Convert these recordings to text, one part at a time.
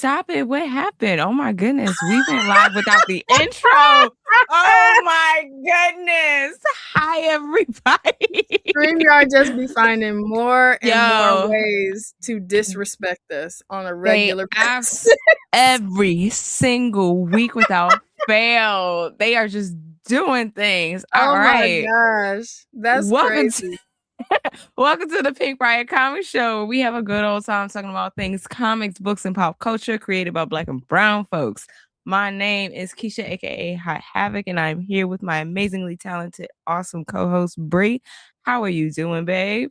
stop it. What happened? Oh my goodness. We went live without the intro. Oh my goodness. Hi, everybody. StreamYard just be finding more and more Yo, ways to disrespect us on a they regular basis. every single week without fail. They are just doing things. All Oh my right. gosh. That's Welcome crazy. Welcome to the Pink Riot Comic Show, where we have a good old time talking about things comics, books, and pop culture created by Black and Brown folks. My name is Keisha, aka Hot Havoc, and I'm here with my amazingly talented, awesome co-host Bree. How are you doing, babe?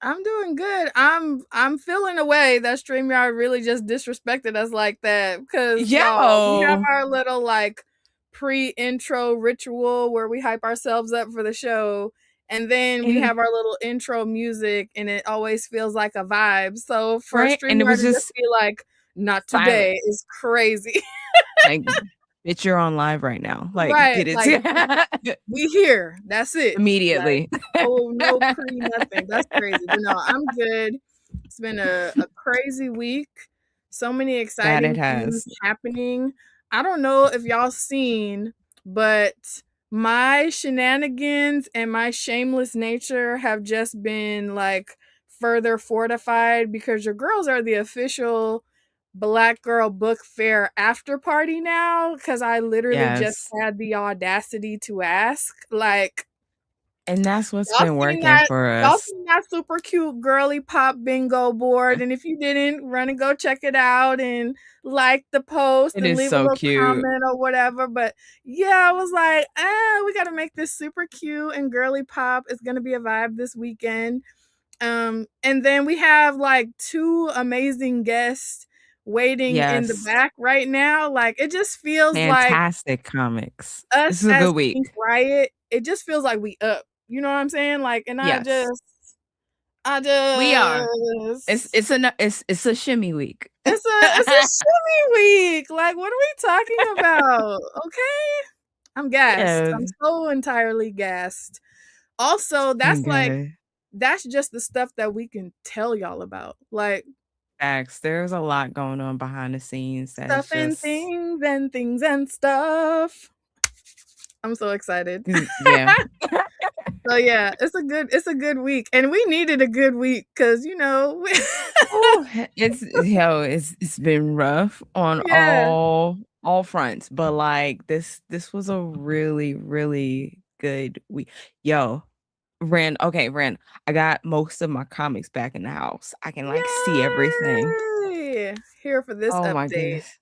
I'm doing good. I'm feeling a way that StreamYard really just disrespected us like that. Because y'all, we have our little like pre-intro ritual where we hype ourselves up for the show. And then we have our little intro music, and it always feels like a vibe. So for StreamYard to just be like, not today is crazy. Like, bitch, you're on live right now. Like, right, get it. like, we here. That's it. Immediately. Like, no pre nothing. That's crazy. But no, I'm good. It's been a crazy week. So many exciting things happening. I don't know if y'all seen, but my shenanigans and my shameless nature have just been like further fortified because your girls are the official Black Girl Book Fair after party now, because I literally just had the audacity to ask. Like, and that's what's been working for us. Y'all seen that super cute girly pop bingo board, and if you didn't, run and go check it out and like the post and leave a little comment or whatever. But yeah, I was like, we gotta make this super cute and girly pop. It's gonna be a vibe this weekend. And then we have like 2 amazing guests waiting in the back right now. Like, it just feels fantastic comics. Us this is a good week. Pink Riot, it just feels like we up. You know what I'm saying? Like, and I just we are. It's a shimmy week. It's a shimmy week. Like, what are we talking about? Okay, I'm gassed. I'm so entirely gassed. Also, that's just the stuff that we can tell y'all about. Like, facts. There's a lot going on behind the scenes. Stuff and things and stuff. I'm so excited. Yeah. So yeah, it's a good week, and we needed a good week because it's been rough on all fronts, but like this was a really, really good week. Ren, I got most of my comics back in the house. I can see everything. Here for this update. My goodness.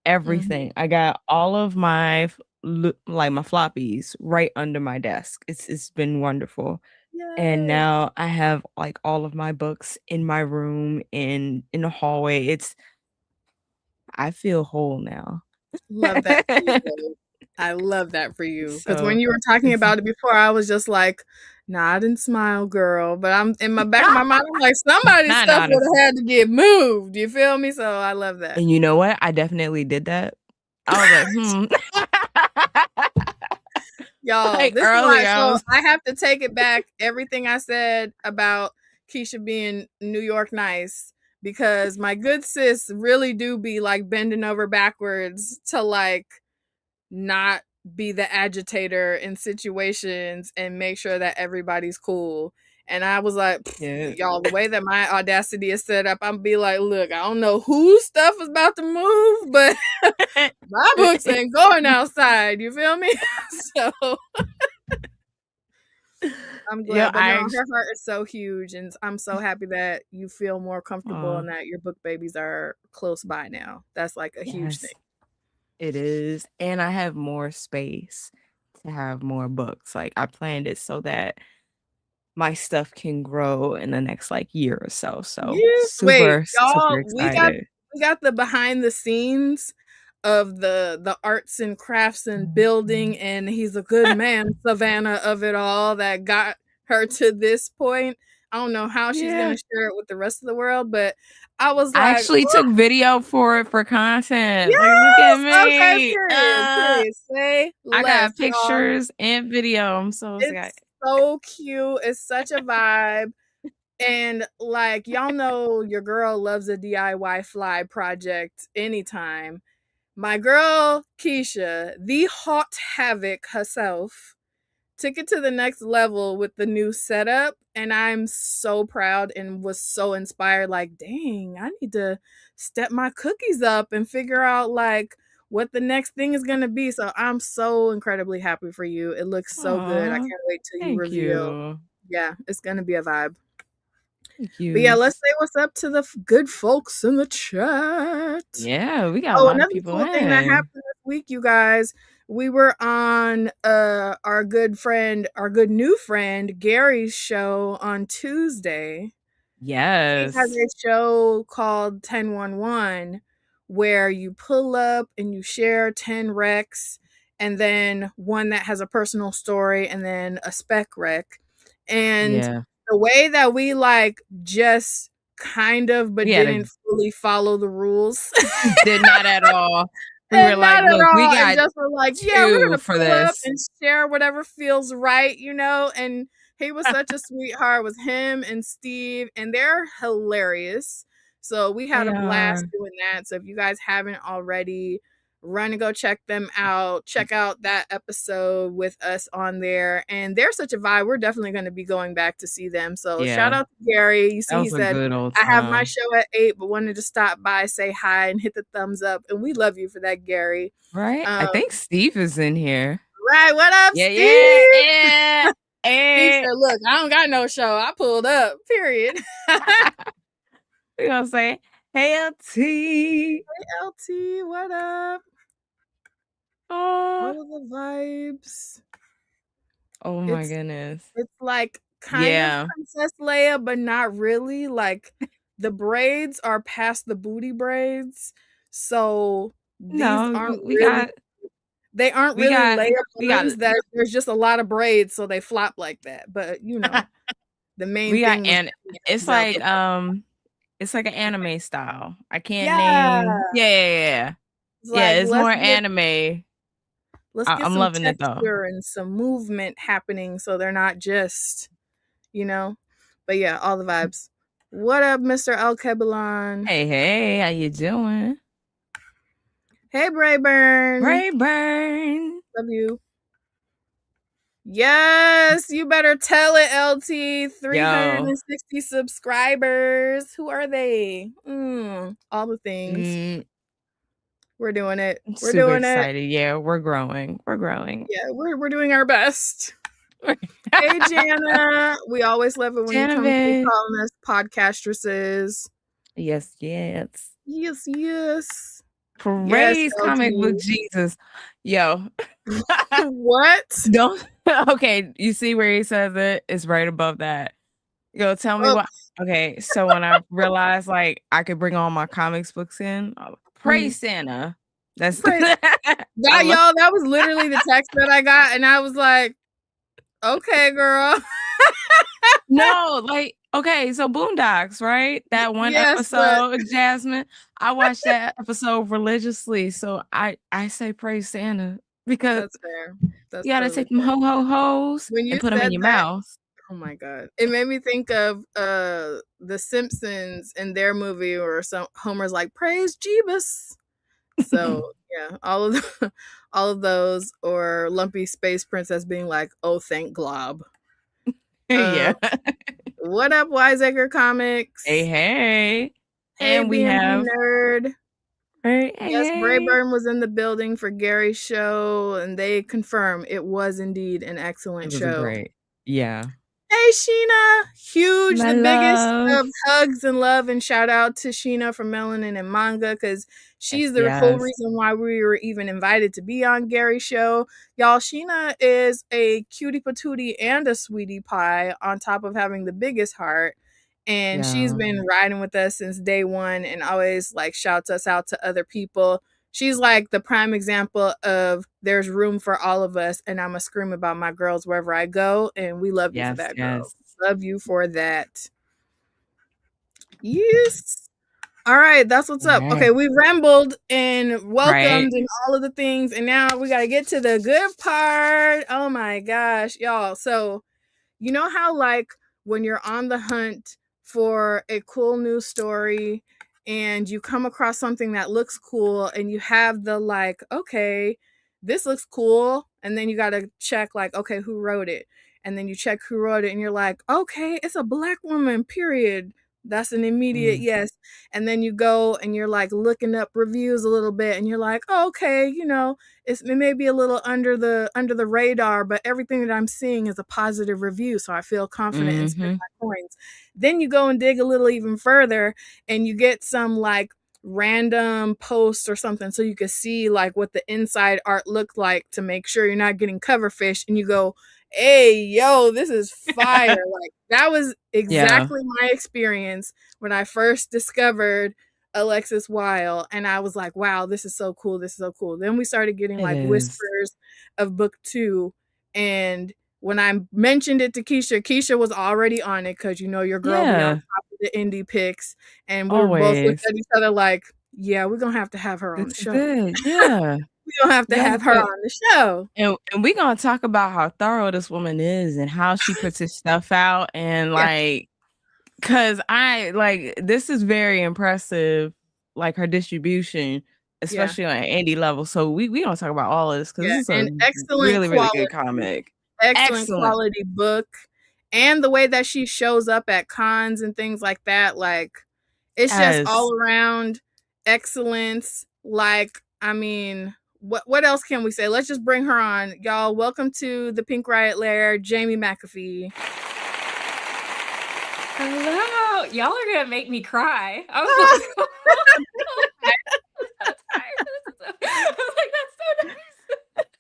Everything. I got all of my my floppies right under my desk. It's been wonderful. And now I have like all of my books in my room in the hallway. I feel whole now. Love that. I love that for you. Because when you were talking about it before, I was just like, nod and smile, girl. But I'm in my back of my mind, I'm like, somebody's stuff would have had to get moved. You feel me? So I love that. And you know what? I definitely did that. I was like, Y'all, this is why, so I have to take it back. Everything I said about Keisha being New York nice, because my good sis really do be like bending over backwards to like not be the agitator in situations and make sure that everybody's cool. And I was like, y'all, the way that my audacity is set up, I'm be like, look, I don't know whose stuff is about to move, but my books ain't going outside. You feel me? So I'm glad. But no, her heart is so huge, and I'm so happy that you feel more comfortable and that your book babies are close by now. That's like a huge thing. It is. And I have more space to have more books. Like, I planned it so that my stuff can grow in the next like year or so. So super excited. We got the behind the scenes of the arts and crafts and building, and he's a good man, Savannah, of it all that got her to this point. I don't know how she's gonna share it with the rest of the world, but I was like, I actually took video for content. Yes! Like, look at me. Okay, period. I got pictures and video. I'm so excited. So cute. It's such a vibe. And like y'all know your girl loves a DIY fly project anytime. My girl Keisha, the hot havoc herself, took it to the next level with the new setup, and I'm so proud and was so inspired. Like, dang, I need to step my cookies up and figure out like what the next thing is going to be. So I'm so incredibly happy for you. It looks so good. I Aw, can't wait till you thank reveal. you. Yeah, it's going to be a vibe. Thank But yeah, you. let's say what's up to the good folks in the chat. Yeah, we got a Oh, lot of another people cool thing that in. happened this week, you guys. We were on our good friend, our good new friend Gary's show on Tuesday. He has Yes. a show called 1011 where you pull up and you share 10 recs and then one that has a personal story and then a spec rec. And Yeah. the way that we like just kind of but We had a didn't fully follow the rules. did not at all. We were And like, not at look, we all. And got just were like, yeah, we're 2 gonna for pull up this. and share whatever feels right, you know. And he was such a sweetheart with him and Steve, and they're hilarious. So we had They a blast are. doing that. So if you guys haven't already, run and go check them out. Check out that episode with us on there. And they're such a vibe. We're definitely going to be going back to see them. So shout Yeah. out to Gary. You That see, he was a said, good old I have my time. show at 8, but wanted to stop by, say hi, and hit the thumbs up. And we love you for that, Gary. Right? I Um, think Steve is in here. right. What up, Yeah, Steve? yeah, yeah. Steve Eh. said, look, I don't got no show. I pulled up, period. We gonna say, hey LT. Hey, LT, what up? Oh, All of the vibes. oh my It's goodness. it's like kind of Yeah. Princess Leia, but not really. Like the braids are past the booty braids. So these No, aren't we really got they aren't we really got Leia we buns got that there's just a lot of braids, so they flop like that. But you know, the main we got thing was and it's Velcro. it's like an anime style. I can't Yeah. name. Yeah. It's Yeah, like it's more anime. let's get I'm some loving it though. texture and some movement happening so they're not just, you know. But yeah, all the vibes. What up, Mr. Al Kebalon? Hey, how you doing? Hey, Brayburn. Rayburn. Love you. Yes, you better tell it, LT. Yo. 360 subscribers. Who are they? All the things. We're doing it. We're Super doing it. excited. Yeah, we're growing. We're growing. Yeah, we're doing our best. Hey, Jana. We always love it when you Jana, come through babe. calling us podcastresses. Yes. Yes, yes. Yes, Praise comic book LT. Jesus. Yo. What? Don't okay, you see where he says it? It's right above that. Yo, tell me Oh, what okay, so when I realized like I could bring all my comics books in, praise Santa. That's praise I that, love y'all. That was literally the text that I got, and I was like, okay, girl. No, like, okay, so Boondocks, right? That one Yes, but episode, Jasmine, I watched that episode religiously, so I say praise Santa because that's fair. That's you gotta totally take them fair. ho-ho-hos When and you put them in said your that, mouth. oh my god, it made me think of the Simpsons in their movie where some Homer's like, praise Jeebus. So yeah, all of all of those, or Lumpy Space Princess being like, "Oh, thank Glob." Yeah. What up, Wiseacre Comics? Hey. Hey, And we B&B have Nerd. Yes, hey. Brayburn was in the building for Gary's show, and they confirm it was indeed an It excellent was a show. great. Yeah. Hey, Sheena. Huge, My the biggest love. of hugs and love, and shout out to Sheena from Melanin and Manga, because she's the whole Yes. reason why we were even invited to be on Gary's show. Y'all, Sheena is a cutie patootie and a sweetie pie on top of having the biggest heart. And she's Yeah. been riding with us since day one and always like shouts us out to other people. She's like the prime example of there's room for all of us, and I'm a scream about my girls wherever I go, and we love you for that, girl. Yes. Love you for that. Yes. All right, that's what's up. Right. Okay, we rambled and Right. welcomed and all of the things, and now we got to get to the good part. Oh my gosh, y'all. So, you know how like when you're on the hunt for a cool new story and you come across something that looks cool and you have the like, okay, this looks cool. And then you got to check like, okay, who wrote it? And then you check who wrote it and you're like, okay, it's a Black woman, period. That's an immediate yes. And then you go and you're like looking up reviews a little bit and you're like, oh, okay, you know, it may be a little under the radar, but everything that I'm seeing is a positive review. So I feel confident and spend my coins. Then you go and dig a little even further and you get some like random posts or something so you can see like what the inside art looked like to make sure you're not getting cover fish, and you go, hey, yo, this is fire. Like that was exactly my experience when I first discovered Alexis Wyle, and I was like, wow, this is so cool. This is so cool. Then we started getting like whispers of book 2, and when I mentioned it to Keisha was already on it because you know your girl be on top of the indie picks, and we were both looking at each other like, yeah, we're gonna have to have her on the show. Yeah. We don't have to have her on the show. And we're gonna talk about how thorough this woman is and how she puts her stuff out, and like, cause I like, this is very impressive, like her distribution, especially on an indie level. So we gonna talk about all of this because this is a really, really good comic. Excellent quality book. And the way that she shows up at cons and things like that, like it's just all around excellence. Like, I mean, what else can we say? Let's just bring her on. Y'all, welcome to the Pink Riot Lair, Jamie McAfee. Hello. Y'all are gonna make me cry. I was like, I was like, that's so nice.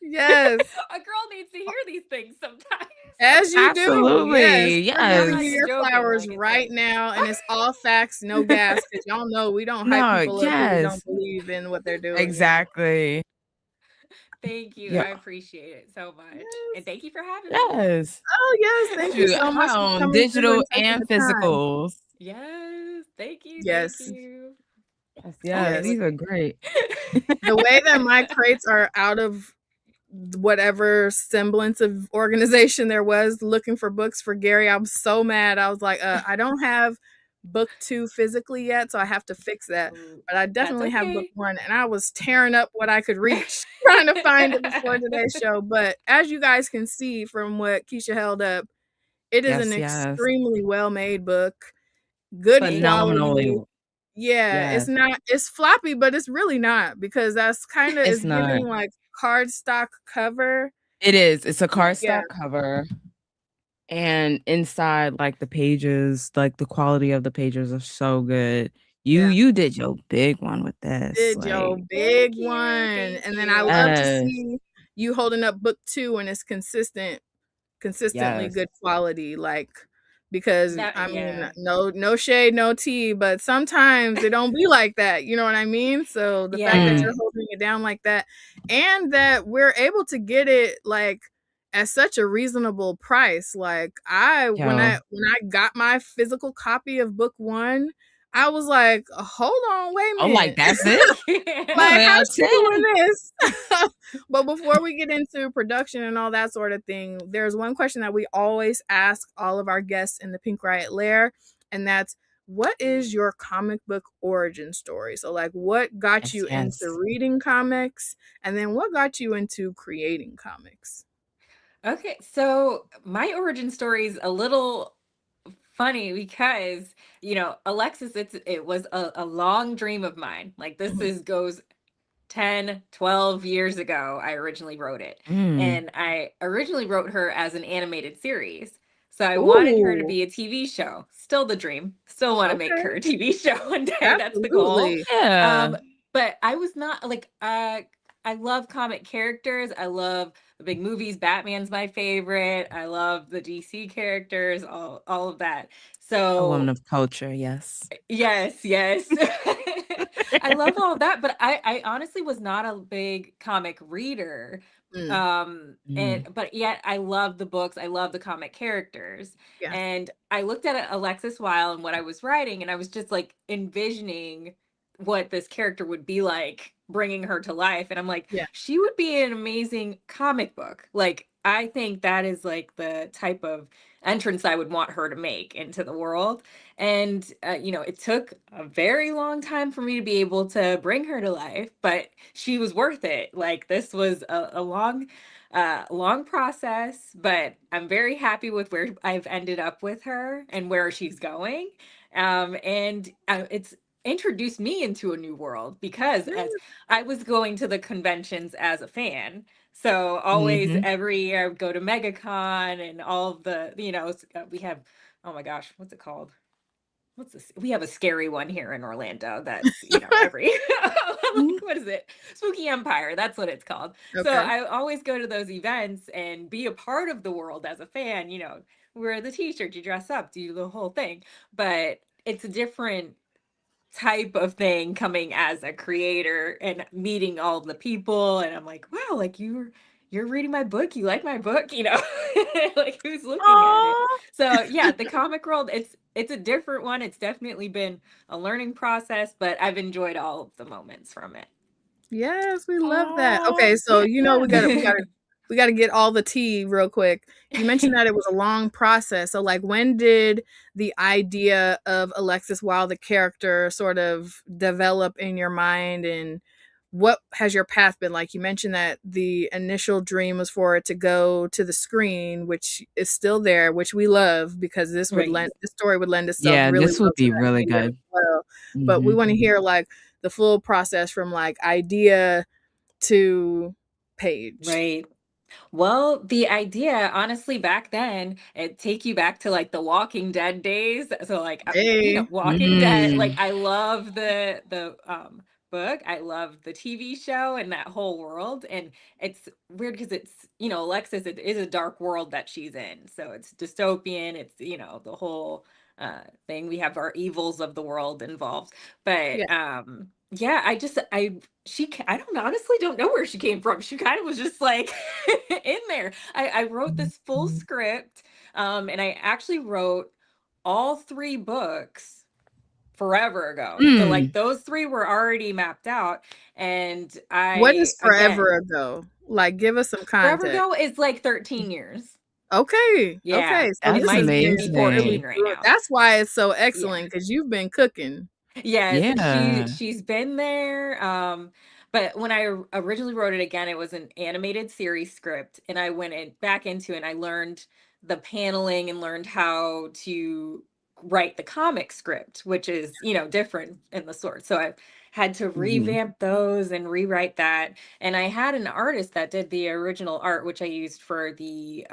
Yes. A girl needs to hear these things sometimes. As you Absolutely. do. Yes. We're giving you your flowers right now, and it's all facts, no gas, because y'all know we don't hype people up who don't believe in what they're doing. Exactly. Thank you. I appreciate it so much. Yes. And thank you for having me. Yes. Oh, yes. Thank you so much for coming digital and physicals. Yes. Thank you. Yes. Thank you. Yes. These are great. The way that my crates are out of whatever semblance of organization there was looking for books for Gary, I'm so mad. I was like, I don't have book 2 physically yet, so I have to fix that. But I definitely have book 1, and I was tearing up what I could reach trying to find it before today's show. But as you guys can see from what Keisha held up, it is an extremely well-made book. Good quality. Yeah, it's floppy, but it's really not, because that's kind of, it's giving like cardstock cover. It is. It's a cardstock cover. And inside, like the pages, like the quality of the pages are so good. You did your big one with this. Did your big one. And then I love to see you holding up book 2 and it's consistently good quality. Like, because I mean, no shade, no tea, but sometimes it don't be like that. You know what I mean? So the fact that you're holding it down like that, and that we're able to get it like at such a reasonable price. Like when I got my physical copy of book 1, I was like, hold on, wait a minute. I'm like, that's it? Like, how's she doing this? But before we get into production and all that sort of thing, there's one question that we always ask all of our guests in the Pink Riot Lair, and that's, what is your comic book origin story? So like, what got you into reading comics, and then what got you into creating comics? Okay, so my origin story is a little funny because, you know, Alexis, it was a long dream of mine. Like this goes 10, 12 years ago. I originally wrote it. And I originally wrote her as an animated series. So I wanted her to be a TV show. Still the dream. Still want to make her a TV show one day. That's the goal. Yeah. But I was not like, I love comic characters. I love the big movies. Batman's my favorite. I love the DC characters, all of that. So a woman of culture, yes. Yes. I love all of that, but I honestly was not a big comic reader. But yet I love the books. I love the comic characters. Yeah. And I looked at Alexis Wyle and what I was writing, and I was just like envisioning what this character would be like bringing her to life. And I'm like, Yeah. she would be an amazing comic book. Like, I think that is like the type of entrance I would want her to make into the world. And, you know, it took a very long time for me to be able to bring her to life, but she was worth it. Like, this was a long process, but I'm very happy with where I've ended up with her and where she's going. And it's introduced me into a new world because as I was going to the conventions as a fan. So always every year I would go to MegaCon and all of the, you know, we have, oh my gosh, what's it called? What's this? We have a scary one here in Orlando that's, you know, every, like, what is it? Spooky Empire. That's what it's called. Okay. So I always go to those events and be a part of the world as a fan, you know, wear the t-shirt, you dress up, do the whole thing. But it's a different type of thing coming as a creator and meeting all the people. And I'm like, wow, like you're reading my book, you like my book, you know, like who's looking at it. So yeah, the comic world, it's a different one. It's definitely been a learning process, but I've enjoyed all of the moments from it. Yes, we love that. Okay, so you know we gotta get all the tea real quick. You mentioned that it was a long process. So like when did the idea of Alexis Wyle, the character, sort of develop in your mind, and what has your path been like? You mentioned that the initial dream was for it to go to the screen, which is still there, which we love because this story would lend itself really this would be really good. well. But we want to hear like the full process from like idea to page. Right. Well, the idea, honestly, back then, it take you back to like the Walking Dead days. So like, you know, Walking Dead, like I love the book. I love the TV show and that whole world. And it's weird because it's, you know, Alexis, it is a dark world that she's in. So it's dystopian. It's, you know, the whole thing. We have our evils of the world involved. But yeah, I don't honestly don't know where she came from. She kind of was just like in there. I wrote this full script, and I actually wrote all 3 books forever ago. So like those 3 were already mapped out, and What is forever ago? Like, give us some context. Forever ago is like 13 years. Okay. Yeah. Okay. So that's amazing. 14 right now. That's why it's so excellent because you've been cooking. Yes, she's been there. But when I originally wrote it again, it was an animated series script, and I went back into it and I learned the paneling and learned how to write the comic script, which is, you know, different in the sort. So I had to revamp those and rewrite that. And I had an artist that did the original art, which I used for the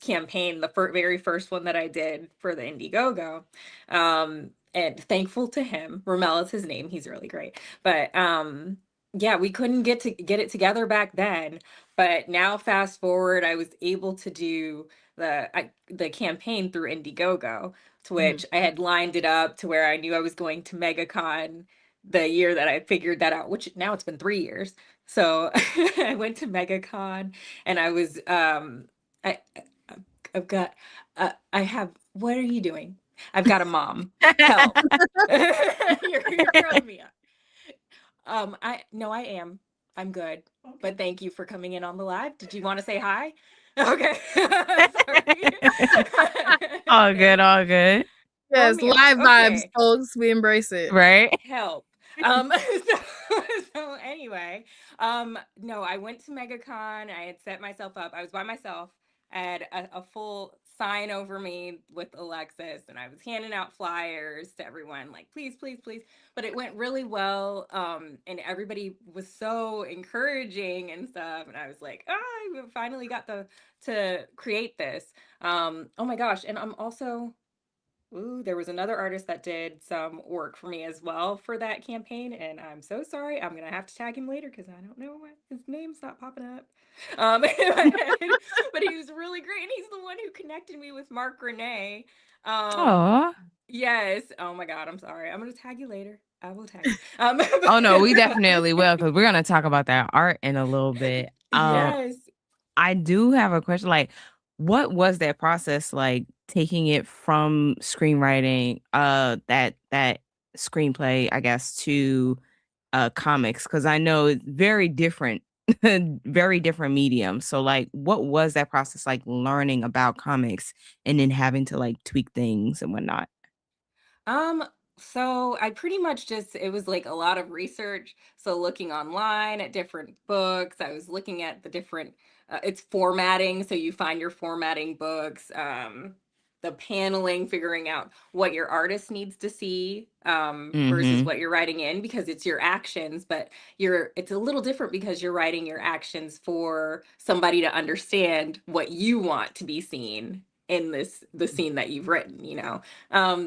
campaign, the very first one that I did for the Indiegogo. And thankful to him. Ramel is his name. He's really great. But yeah, we couldn't get it together back then. But now fast forward, I was able to do the campaign through Indiegogo, to which I had lined it up to where I knew I was going to MegaCon the year that I figured that out, which now it's been 3 years. So I went to MegaCon and I was what are you doing? I've got a mom. Help. You're throwing me up. I am. I'm good. Okay. But thank you for coming in on the live. Did you want to say hi? Okay. All good. Yes, live vibes, folks. We embrace it. Right. Help. So anyway, no, I went to MegaCon. I had set myself up. I was by myself. I had a full sign over me with Alexis, and I was handing out flyers to everyone, like, please, please, please. But it went really well. And everybody was so encouraging and stuff. And I was like, I finally got to create this. Oh my gosh. And I'm also, there was another artist that did some work for me as well for that campaign, and I'm so sorry. I'm gonna have to tag him later because I don't know why his name's not popping up. But he was really great, and he's the one who connected me with Mark Renee. Yes. Oh my God, I'm sorry. I'm gonna tag you later. I will tag you. Oh no, we definitely will, because we're gonna talk about that art in a little bit. Yes. I do have a question. Like, what was that process like, taking it from screenwriting, that screenplay, I guess, to comics, because I know it's very different, very different medium. So like, what was that process like learning about comics and then having to like tweak things and whatnot? Um, so I pretty much just, it was like a lot of research. So looking online at different books, I was looking at the different, it's formatting. So you find your formatting books, the paneling, figuring out what your artist needs to see, versus Mm-hmm. what you're writing in, because it's your actions, but it's a little different because you're writing your actions for somebody to understand what you want to be seen in the scene that you've written,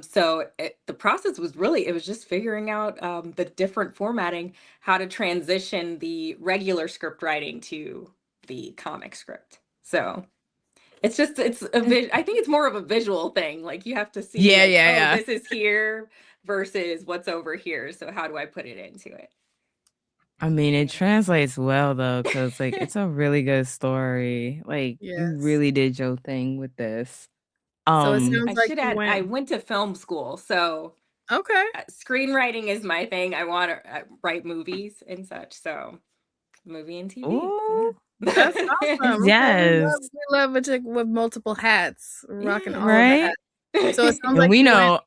so the process was really, it was just figuring out the different formatting, how to transition the regular script writing to the comic script. So it's just, I think it's more of a visual thing. Like you have to see Yeah, like, yeah, oh, yeah. this is here versus what's over here. So how do I put it into it? I mean, it translates well though, because like it's a really good story. Like you Yes. really did your thing with this. So it Um, sounds like you I went. went to film school, so Okay. screenwriting is my thing. I want to write movies and such. So movie and TV. oh, Yeah. That's awesome. Okay, yes, we love a chick with multiple hats, rocking Yeah. all of the right. hats. So it sounds And like we you went. know,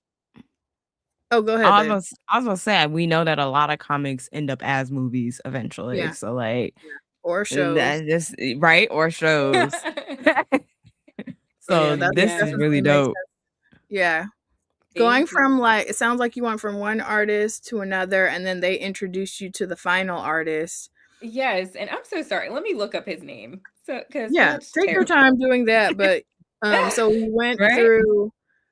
Oh, go ahead, babe. I was gonna say, we know that a lot of comics end up as movies eventually. Yeah, So like yeah. Or shows. that just right or shows. So yeah, So that this Yeah. is definitely really makes dope. sense. Yeah. Going Thank from you. like, it sounds like you went from one artist to another, and then they introduced you to the final artist. Yes, and I'm so sorry. Let me look up his name. So, because Yeah, that's take your terrible. time doing that. But so we Right?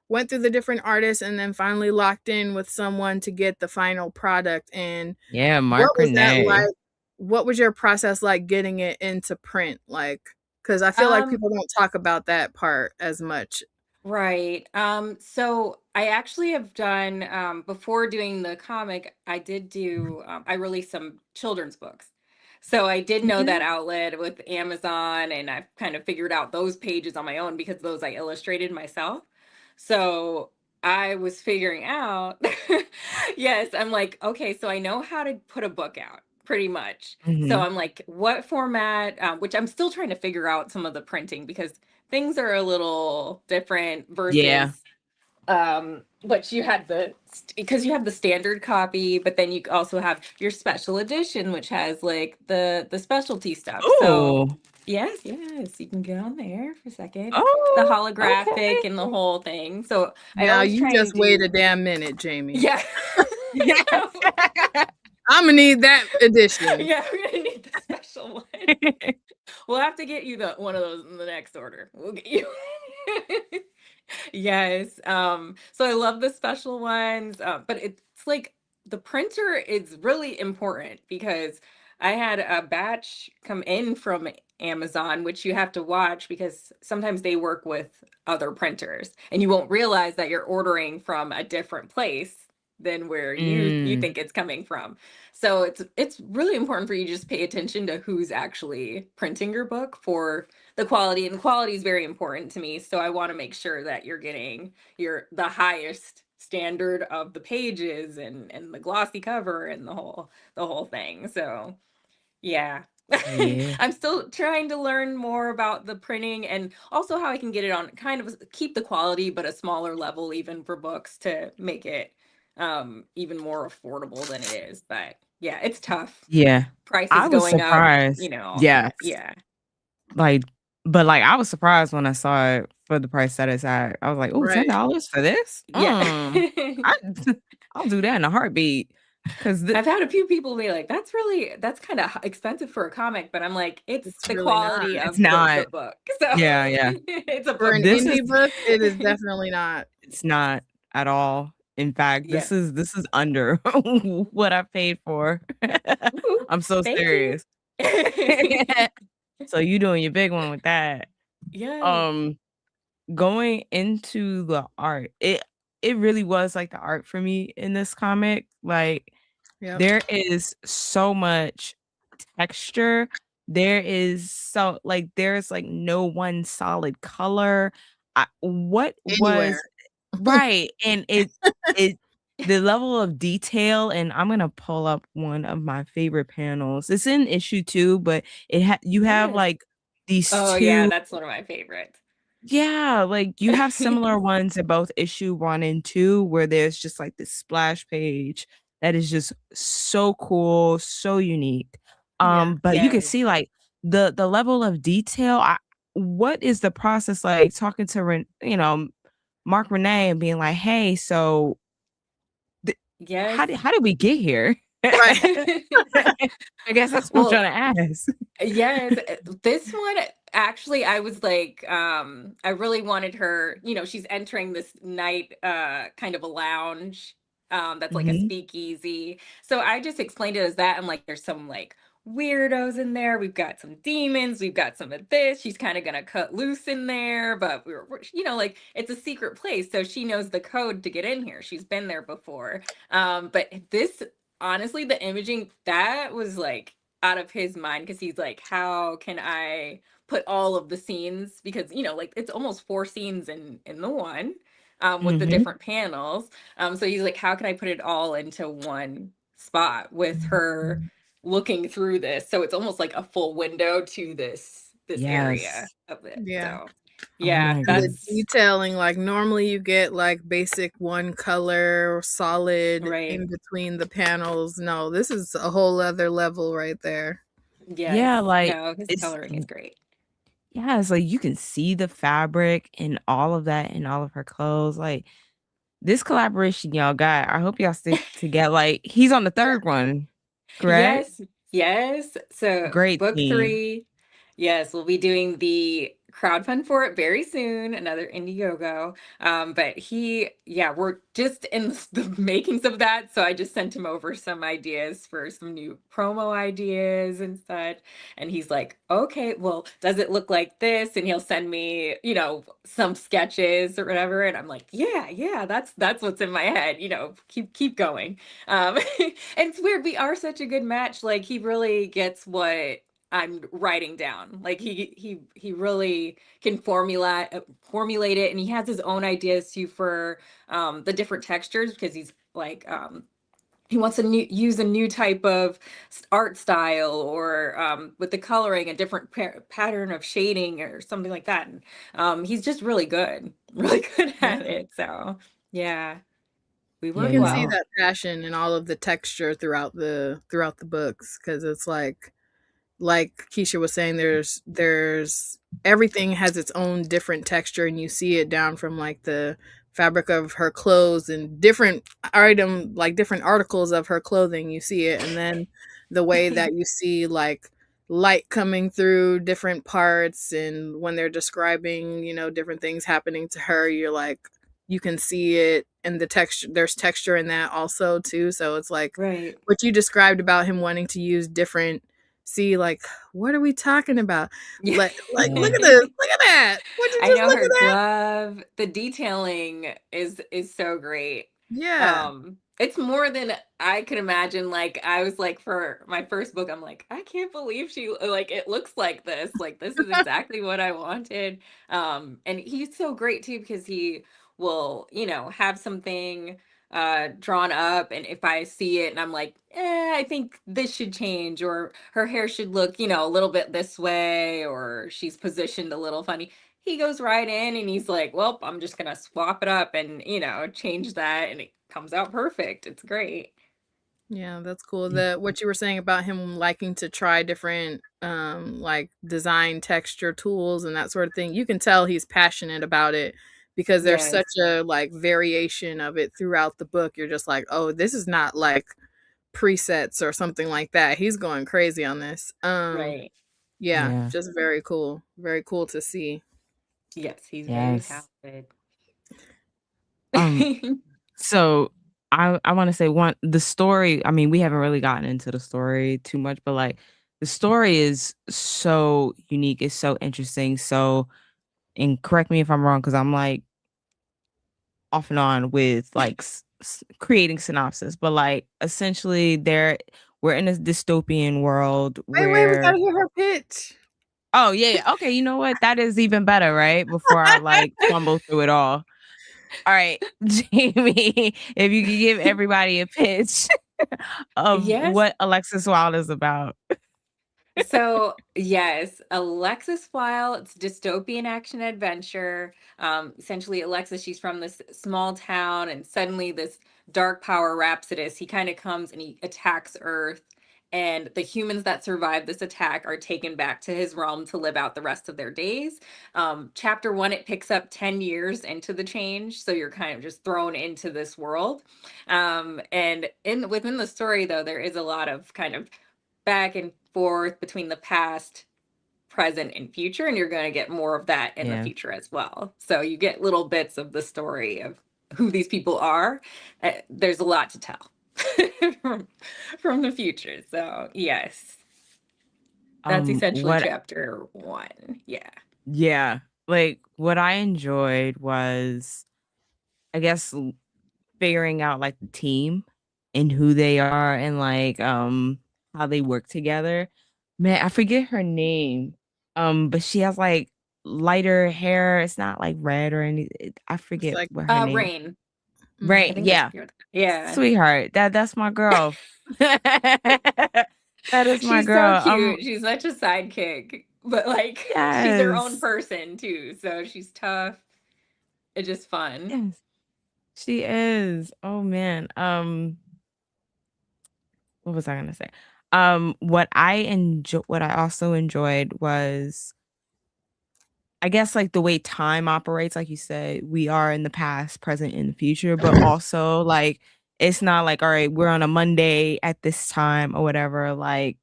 went through the different artists, and then finally locked in with someone to get the final product. And Yeah, what Mark was that Renee. like? What was your process like getting it into print? Like, because I feel like Um, people don't talk about that part as much. right. So I actually have done, before doing the comic, I did do, I released some children's books. So I did know that Mhm. outlet with Amazon, and I've kind of figured out those pages on my own because those I illustrated myself. So I was figuring out, yes, I'm like, okay, so I know how to put a book out pretty much. So Mhm. I'm like, what format, which I'm still trying to figure out some of the printing because things are a little different Yeah. versus but you had because you have the standard copy, but then you also have your special edition which has like the specialty stuff. So Oh. yes, you can get on there for a second, the Oh, holographic and the okay. whole thing. So I Now always you try just and wait a do, damn minute, Jamie. yeah. Yes. I'm gonna need that edition. Yeah, we're gonna need the special one. We'll have to get you the one of those in the next order. We'll get you. Yes. So I love the special ones, but it's like the printer is really important because I had a batch come in from Amazon, which you have to watch because sometimes they work with other printers and you won't realize that you're ordering from a different place than where you Mm. think it's coming from. So it's really important for you to just pay attention to who's actually printing your book for the quality, and the quality is very important to me, so I want to make sure that you're getting the highest standard of the pages and the glossy cover and the whole thing. So yeah. Yeah. I'm still trying to learn more about the printing and also how I can get it on, kind of keep the quality but a smaller level even for books to make it even more affordable than it is. But yeah, it's tough. Yeah. Prices I was going up, surprised. all Yes. that. Yeah. Like, but like I was surprised when I saw it for the price that it's at. I was like, "Oh, Right. $10 for this? Yeah. I I'll do that in a heartbeat." Cause I've had a few people be like, that's kind of expensive for a comic, but I'm like, it's It's the really not. quality it's of the not. book. So Yeah, yeah. it's a For book an book. This is indie book, it is definitely not. it's not at all. In fact, Yeah. this is under what I paid for. Ooh, I'm so thank you. serious. So you doing your big one with that. Yes. Um, going into the art, it really was like the art for me in this comic. Like Yep. there is so much texture. There is so like there's like no one solid color. What Anywhere. was right, and it the level of detail, and I'm gonna pull up one of my favorite panels. It's in issue 2, but you have, Yes. like, these Oh, yeah, 2. that's one of my favorites. Yeah, like, you have similar ones in both issue 1 and 2 where there's just, like, this splash page that is just so cool, so unique. Yeah. But you can Yes. see, like, the level of detail. What is the process like talking to Mark Renee and being like, "Hey, so Yes. how did we get here?" Right. I guess that's what I'm Well, trying to ask. yes, this one actually I was like I really wanted her, she's entering this night kind of a lounge that's like a Mhm, speakeasy. So I just explained it as that. I'm like there's some like weirdos in there. We've got some demons, we've got some of this. She's kind of going to cut loose in there, but like it's a secret place, so she knows the code to get in here. She's been there before. But this honestly the imaging that was like out of his mind because he's like, how can I put all of the scenes? Because like it's almost 4 scenes in the one, with the mhm. different panels. So he's like, how can I put it all into one spot with her looking through this? So it's almost like a full window to this area Yes. of it. Yeah. So Oh yeah, my And the that's goodness. detailing, like normally you get like basic one color solid right. in between the panels. No, this is a whole other level right there. Yes. Yeah, like, No, his it's coloring is great. yeah, it's like you can see the fabric and all of that in all of her clothes, like, this collaboration y'all got, I hope y'all stick together. Like, he's on the 3rd one, correct? Yes, yes. So Great book team. 3, yes, we'll be doing the crowdfund for it very soon, another Indiegogo. But we're just in the makings of that. So I just sent him over some ideas for some new promo ideas and such. And he's like, okay, well, does it look like this? And he'll send me, some sketches or whatever. And I'm like, yeah, that's what's in my head, keep going. And it's weird. We are such a good match. Like he really gets what I'm writing down. Like he really can formulate it, and he has his own ideas too for the different textures because he's like he wants to use a new type of art style or with the coloring a different pattern of shading or something like that. And he's just really good, really good Yeah. at it. So yeah, we You work can see Yeah. well. that passion and all of the texture throughout the books because it's like Keisha was saying, there's everything has its own different texture, and you see it down from like the fabric of her clothes and different articles of her clothing. You see it, and then the way that you see like light coming through different parts, and when they're describing, different things happening to her, you're like, you can see it, and the texture. There's texture in that also too. So it's like Right. what you described about him wanting to use different. See, like, what are we talking about? Yeah. Like, look Yeah. at this, look at that. Would you I just know look her at that? glove, the detailing is so great. Yeah, It's more than I could imagine. Like I was like for my first book, I'm like, I can't believe she like it looks like this. Like this is exactly what I wanted. And he's so great too because he will, have something drawn up, and if I see it and I'm like, I think this should change, or her hair should look, a little bit this way, or she's positioned a little funny, he goes right in and he's like, well, I'm just gonna swap it up and change that, and it comes out perfect. It's great. yeah, that's cool. The what you were saying about him liking to try different like design texture tools and that sort of thing. You can tell he's passionate about it because there's Yes. such a like variation of it throughout the book. You're just like, "Oh, this is not like presets or something like that." He's going crazy on this. Right. Yeah, Yeah. just very cool. Very cool to see. Yes, he's very Yes. talented. Um, so I wanna say the story, I mean, we haven't really gotten into the story too much, but, like, the story is so unique, it's so interesting, and correct me if I'm wrong, because 'cause I'm, like, off and on with, like, creating synopsis, but, like, essentially, we're in a dystopian world Wait, we where gotta hear her pitch. oh, yeah, yeah, okay, you know what? That is even better, right? Before I, like, fumble through it all. All right, Jamie, if you could give everybody a pitch of Yes. what Alexis Wyle is about. So yes, Alexis Wyle, it's dystopian action adventure. Essentially, Alexis, she's from this small town, and suddenly this dark power Rhapsodus, he kind of comes and he attacks Earth. And the humans that survive this attack are taken back to his realm to live out the rest of their days. Chapter one, it picks up 10 years into the change. So you're kind of just thrown into this world. And within the story, though, there is a lot of kind of back and forth between the past, present, and future, and you're going to get more of that in the Yeah. future as well. So you get little bits of the story of who these people are. There's a lot to tell from the future. So yes, that's essentially What chapter one. Yeah. Yeah, like, what I enjoyed was, I guess, figuring out, like, the team and who they are and, like, how they work together. Man, I forget her name, but she has, like, lighter hair. It's not, like, red or anything. I It's forget like what her name. Rain. I Right, think that's yeah. yeah. Sweetheart, that's my girl. That is my She's so girl. cute. She's such a sidekick, but like she's her own Yes. person too. So she's tough. It's just fun. Yes. She is. Oh, man. What was I gonna say? What I also enjoyed was, I guess, like, the way time operates, like you said, we are in the past, present, and the future, but also, like, it's not like, "All right, we're on a Monday at this time," or whatever, like,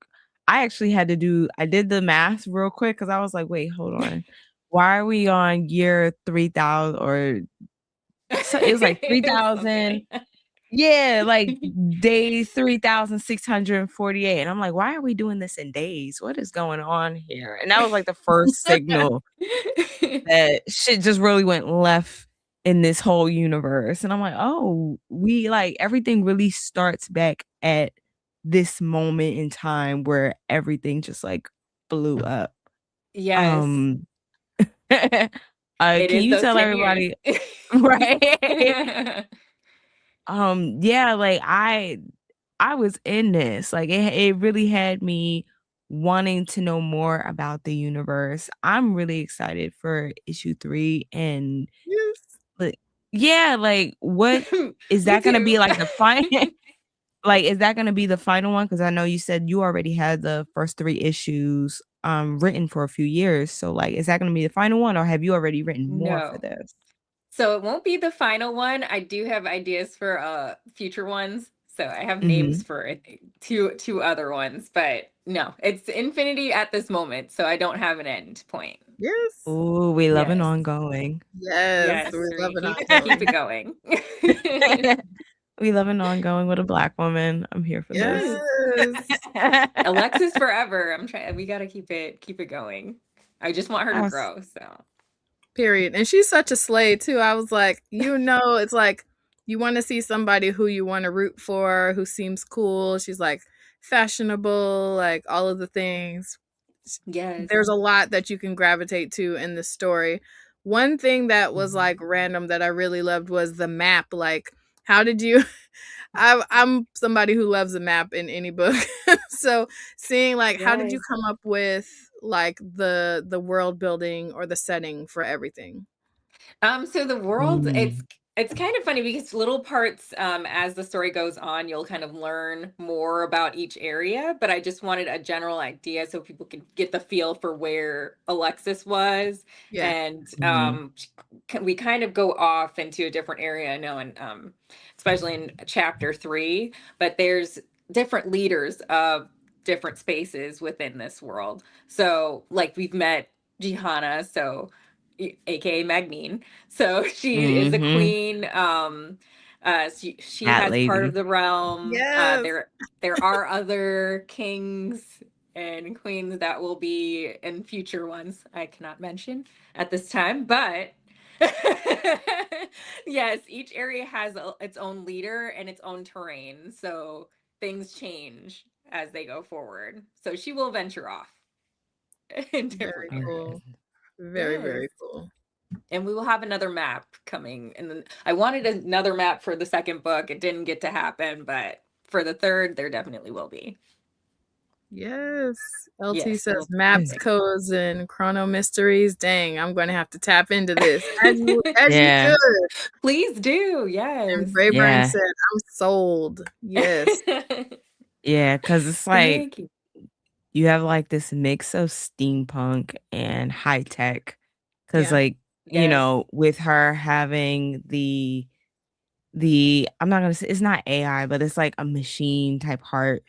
I did the math real quick because I was like, "Wait, hold on. Why are we on year 3000 or" so it was like Something 3,000. like that. Yeah, like, day 3,648, and I'm like, "Why are we doing this in days? What is going on here?" And that was, like, the first signal that shit just really went left in this whole universe, and I'm like, "Oh, we like, everything really starts back at this moment in time where everything just, like, blew up." Yes, Um, it can is you those tell 10 years. everybody right? Yeah, like, I was in this, like, it really had me wanting to know more about the universe. I'm really excited for issue 3 and, yes. like, yeah, like, what is Me that gonna be, too. like, the final? Like, is that gonna be the final one? Because I know you said you already had the first 3 issues, written for a few years, so, like, is that gonna be the final one, or have you already written more for No. this? So it won't be the final one. I do have ideas for future ones. So I have names Mhm. for I think, two other ones, but no, it's infinity at this moment, so I don't have an end point. Yes. Ooh, we love an Yes. ongoing. Yes. Yes, We love we an keep it ongoing. going. We love an ongoing with a Black woman. I'm here for this. Yes. Yes. Alexis forever. I'm trying we got to keep it going. I just want her to Us. grow, so. Period. And she's such a slay too. I was like, it's like you want to see somebody who you want to root for, who seems cool. She's like fashionable, like all of the things. Yes. There's a lot that you can gravitate to in this story. One thing that was Mhm. like random that I really loved was the map. Like, how did you I'm somebody who loves a map in any book. So seeing like how did you Yes. come up with like the world building or the setting for everything? So the world, Mm. it's kind of funny because little parts, as the story goes on, you'll kind of learn more about each area. But I just wanted a general idea so people could get the feel for where Alexis was, Yeah. and Mhm. we kind of go off into a different area. I know, and especially in chapter three, but there's different leaders of different spaces within this world. So, like we've met Jihana, so aka Magnine. So she is a Mhm. queen. She Cat has part of lady. the realm. Yes. There are other kings and queens that will be in future ones I cannot mention at this time, but yes, each area has its own leader and its own terrain. So things change as they go forward. So she will venture off in Very different Okay. areas. cool. Very, Yes. very cool. And we will have another map coming. And then I wanted another map for the second book. It didn't get to happen, but for the third, there definitely will be. Yes. LT Yes, says maps, codes, and chrono mysteries. Dang, I'm going to have to tap into this. As you should. Please do. Yes. And Brayburn said, I'm sold. Yes. Yeah, because it's like you have like this mix of steampunk and high tech. Because like, you know, with her having the I'm not gonna say it's not AI, but it's like a machine type heart,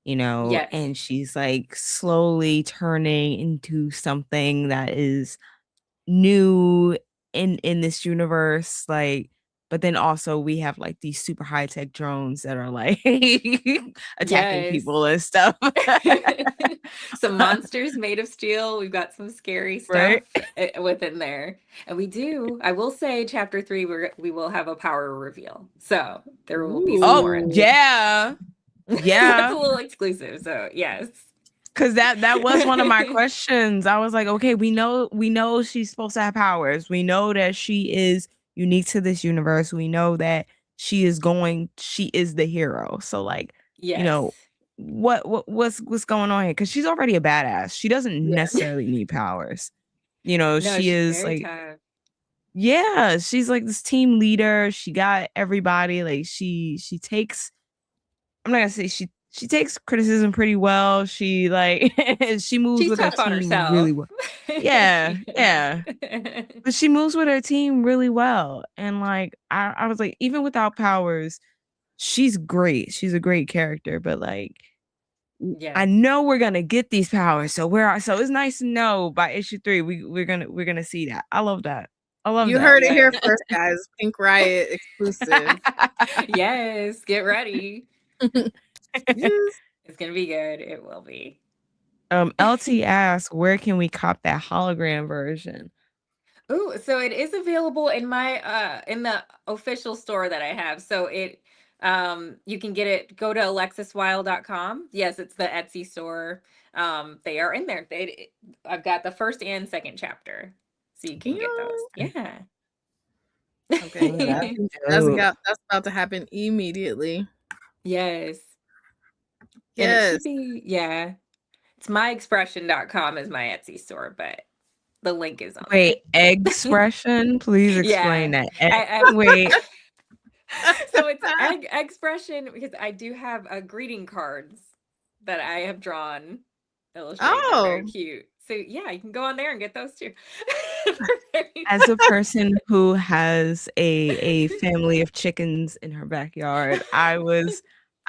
you know, and she's like slowly turning into something that is new in this universe, like, but then also we have like these super high tech drones that are like attacking people and stuff. Some monsters made of steel. We've got some scary stuff within there. And I will say chapter 3, we will have a power reveal. So there will be some more. Yeah. That's a little exclusive. So yes. Cause that was one of my questions. I was like, okay, we know she's supposed to have powers. We know that she is unique to this universe. We know that she is the hero. So like, you know, what's going on here? Cause she's already a badass. She doesn't necessarily need powers. You know, she is like tough. Yeah, she's like this team leader. She got everybody. Like she takes, I'm not gonna say she takes criticism pretty well. She like she moves with her team really well. Yeah. But she moves with her team really well. And like I was like, even without powers, she's great. She's a great character. But like I know we're gonna get these powers. So it's nice to know by issue 3 we're gonna see that. I love that. I love that. You heard it here first, guys. Pink Riot exclusive. Yes, get ready. It's gonna be good. It will be. LT asks, where can we cop that hologram version? Oh, so it is available in my in the official store that I have. So it you can get it, go to alexiswyle.com. Yes, it's the Etsy store. They are in there. I've got the first and second chapter. So you can get those. Yeah. Okay. That's about to happen immediately. Yes. Yes. It should be, it's myexpression.com is my Etsy store, but the link is on Expression? Please explain that. Wait. So it's expression because I do have greeting cards that I have drawn, illustrated. They're very cute. So yeah, you can go on there and get those too. As a person who has a family of chickens in her backyard, I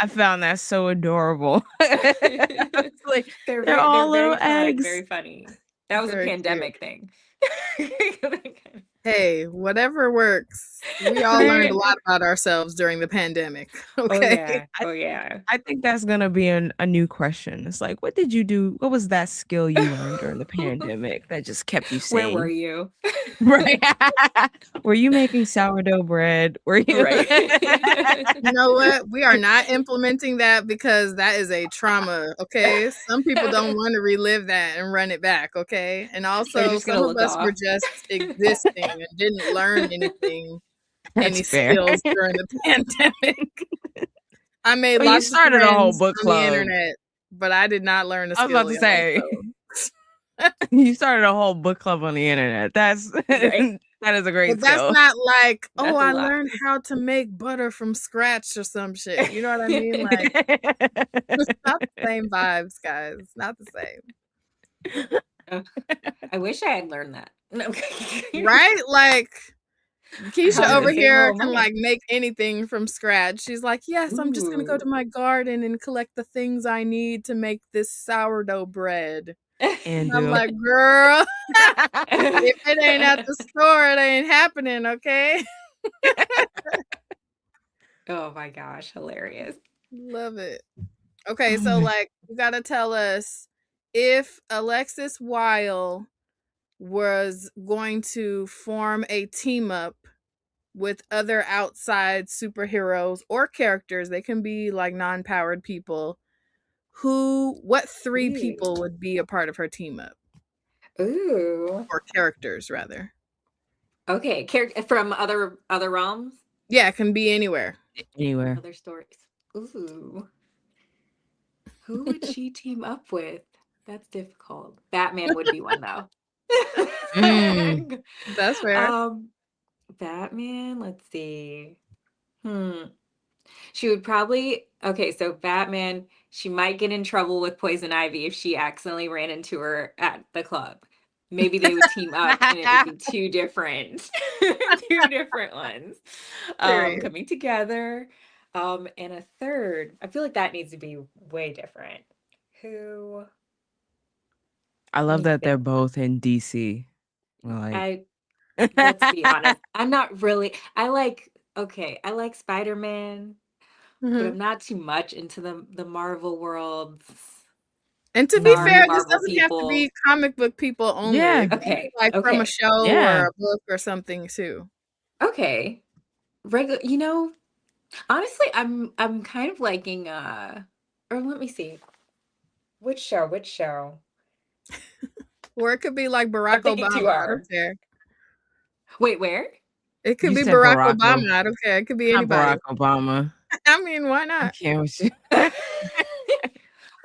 found that so adorable. Like, they're all little eggs. Very funny. That was a pandemic thing. Hey, whatever works. We all learned a lot about ourselves during the pandemic. Okay. Oh yeah. I think that's gonna be a new question. It's like, what did you do? What was that skill you learned during the pandemic that just kept you sane? Where were you? Right. Were you making sourdough bread? Were you? Right. You know what? We are not implementing that because that is a trauma. Okay. Some people don't want to relive that and run it back. Okay. And also some of us were just existing and didn't learn anything, skills during the pandemic. I made lots of friends a whole book club on the internet, but I did not learn a skill. I was about to say. You started a whole book club on the internet. That's that is a great skill. That's not like, I learned how to make butter from scratch or some shit. You know what I mean? Like, it's not the same vibes, guys. Not the same. I wish I had learned that. Right? Like, Keisha over here can like make anything from scratch. She's like, yes, I'm just gonna go to my garden and collect the things I need to make this sourdough bread. And I'm like, girl, if it ain't at the store, it ain't happening, okay? Oh my gosh, hilarious. Love it. Okay, so like you gotta tell us if Alexis Wyle was going to form a team up with other outside superheroes or characters, they can be like non-powered people. What 3 people would be a part of her team up? Ooh. Or characters, rather. Okay, from other realms. Yeah, it can be anywhere. Anywhere. Other stories. Ooh, who would she team up with? That's difficult. Batman would be one though. That's fair. Batman. Let's see. She would probably, okay, so Batman, she might get in trouble with Poison Ivy if she accidentally ran into her at the club. Maybe they would team up and it would be two different ones coming together. And a third, I feel like that needs to be way different. Who? I love that they're both in DC. Like, let's be honest. I'm not really, I like Spider-Man. But I'm not too much into the Marvel worlds. And to be fair, this doesn't have to be comic book people only. Yeah. It could be like from a show or a book or something too. Okay. Honestly, I'm kind of liking or let me see. Which show? Or it could be like Barack Obama. I don't care. Wait, where? It could be Barack Obama. I don't care. It could be anybody. Barack Obama. I mean, why not? I can't with you.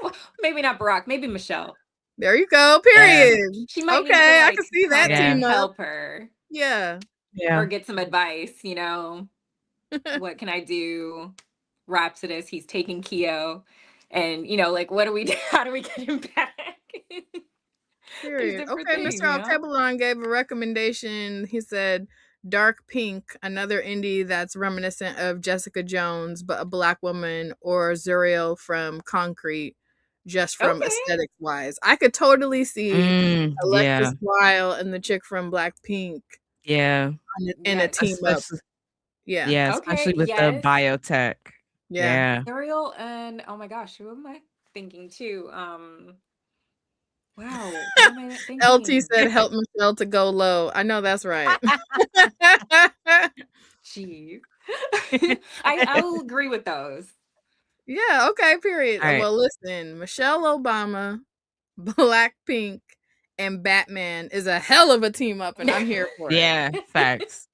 Well, maybe not Barack. Maybe Michelle. There you go. Period. Yeah. She might need to, I can see that team help her. Yeah. Or get some advice. What can I do? Rhapsodist. He's taking Keo, and what do we do? How do we get him back? Period. Okay, Mr. Alkebalon gave a recommendation. He said Dark Pink, another indie that's reminiscent of Jessica Jones, but a Black woman, or Zuriel from Concrete, just from aesthetics wise. I could totally see Alexis Wyle and the chick from Blackpink. Yeah. In a team up. Yeah. Yeah, especially with the biotech. Yeah. Zuriel and oh my gosh, who am I thinking too? Wow. What am I thinking? LT said, help Michelle to go low. I know that's right. Jeez. I'll agree with those. Yeah, okay, period. Right. Well, listen, Michelle Obama, Blackpink, and Batman is a hell of a team up, and I'm here for it. Yeah, facts.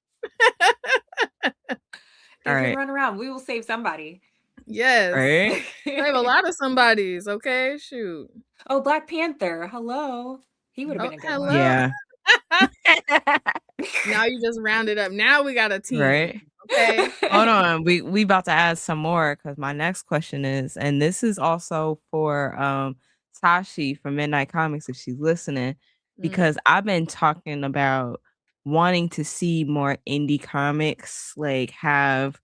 All right. Run around. We will save somebody. Yes. Right? Save a lot of somebodies, okay? Shoot. Oh, Black Panther. Hello. He would have been a good one. Yeah. Now you just rounded up. Now we got a team. Right. Okay. Hold on. We about to add some more because my next question is, and this is also for Tashi from Midnight Comics if she's listening, because I've been talking about wanting to see more indie comics like have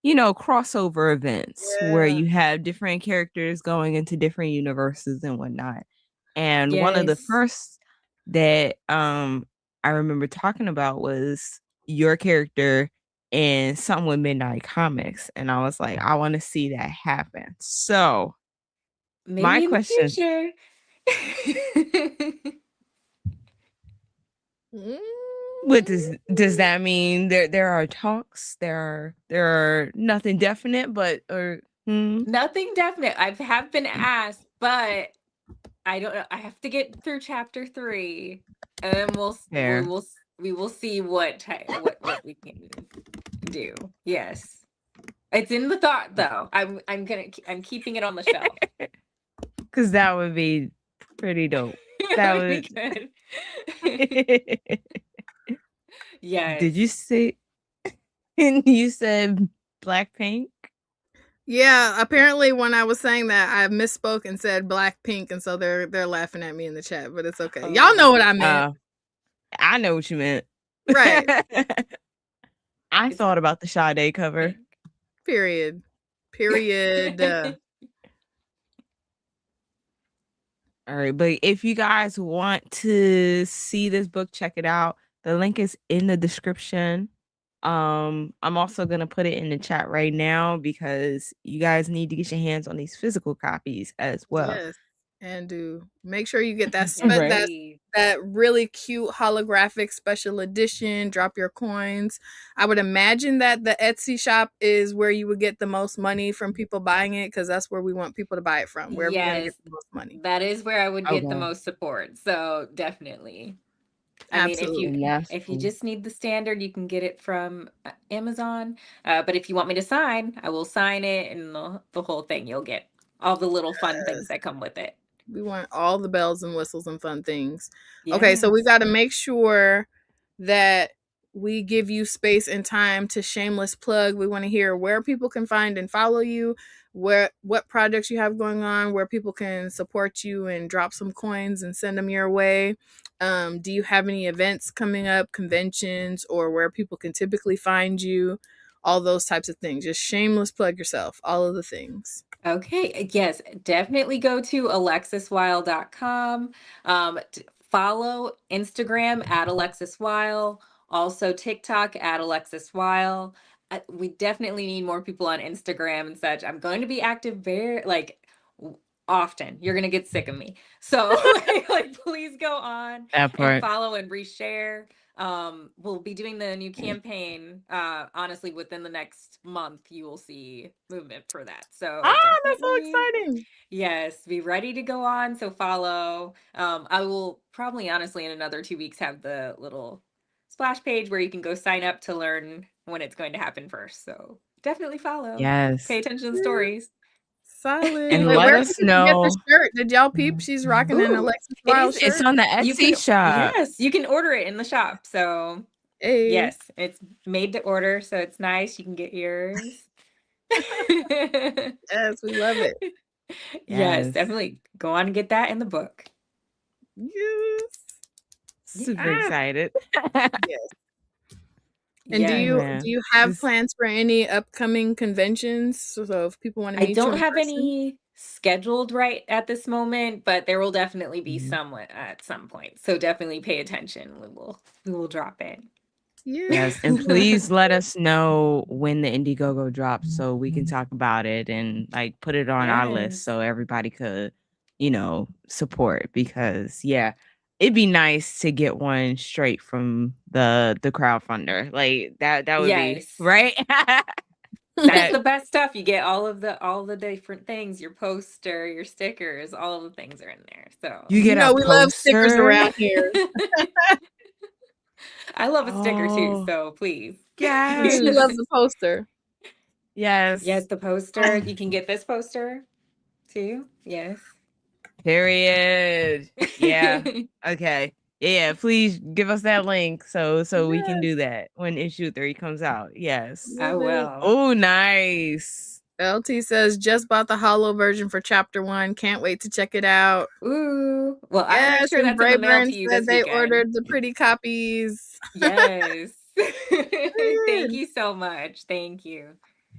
crossover events where you have different characters going into different universes and whatnot. And one of the first that I remember talking about was your character in something with Midnight Comics. And I was like, I want to see that happen. So maybe my question what does that mean? There are talks. There are nothing definite, but nothing definite. I have been asked, but I don't know. I have to get through chapter 3, and then we will see what we can do. Yes, it's in the thought though. I'm keeping it on the shelf because that would be pretty dope. That would be good. Yes. Did you say? And you said Blackpink? Yeah, apparently when I was saying that, I misspoke and said Blackpink, and so they're laughing at me in the chat, but it's okay. Y'all know what I meant. I know what you meant. Right. I thought about the Sade cover. Period. All right, but if you guys want to see this book, check it out. The link is in the description. I'm also gonna put it in the chat right now because you guys need to get your hands on these physical copies as well. Yes, and do make sure you get that that really cute holographic special edition. Drop your coins. I would imagine that the Etsy shop is where you would get the most money from people buying it because that's where we want people to buy it from. Where we're gonna get the most money. That is where I would get the most support. So definitely. I mean, Absolutely. if you just need the standard, you can get it from Amazon. But if you want me to sign, I will sign it, and the whole thing. You'll get all the little fun things that come with it. We want all the bells and whistles and fun things. Yes. Okay, so we got to make sure that we give you space and time to shameless plug. We want to hear where people can find and follow you, what projects you have going on, where people can support you and drop some coins and send them your way. Do you have any events coming up, conventions, or where people can typically find you? All those types of things. Just shameless plug yourself. All of the things. Okay. Yes, definitely go to alexiswyle.com. Follow Instagram at Alexis Wyle. Also TikTok at Alexis Wyle. We definitely need more people on Instagram and such. I'm going to be active very often. You're gonna get sick of me. So please go on and follow and reshare. We'll be doing the new campaign. Honestly, within the next month, you will see movement for that. So that's so exciting. Yes, be ready to go on. So follow. I will probably honestly in another 2 weeks have the little splash page where you can go sign up to learn when it's going to happen first. So definitely follow. Yes. Pay attention to the stories. Solid. And let us know. Get the shirt. Did y'all peep? She's rocking an Alexis Wyle shirt. It's on the Etsy shop. Yes, you can order it in the shop. So yes, it's made to order, so it's nice. You can get yours. Yes, we love it. Yes, definitely go on and get that in the book. Yes. Super excited. Yes. And do you have plans for any upcoming conventions? So if people want to meet you, I don't have any scheduled right at this moment, but there will definitely be someone at some point. So definitely pay attention. We will drop in. Yes, and please let us know when the Indiegogo drops so we can talk about it and like put it on our list so everybody could, support, because it'd be nice to get one straight from the crowdfunder. Like that would be right. That's the best stuff. You get all the different things, your poster, your stickers, all the things are in there. So you get we love stickers around here. I love a sticker too, so please. Yes. She loves the poster. Yes. Yes, the poster. You can get this poster too. Yes. Period. Yeah. Okay. Yeah, please give us that link so we can do that when issue 3 comes out. Yes. I will. Oh, nice. LT says just bought the holo version for chapter 1. Can't wait to check it out. Ooh. Well, I'm not sure that's in the mail to you this they weekend. ordered the pretty copies. Yes. Thank you so much. Thank you.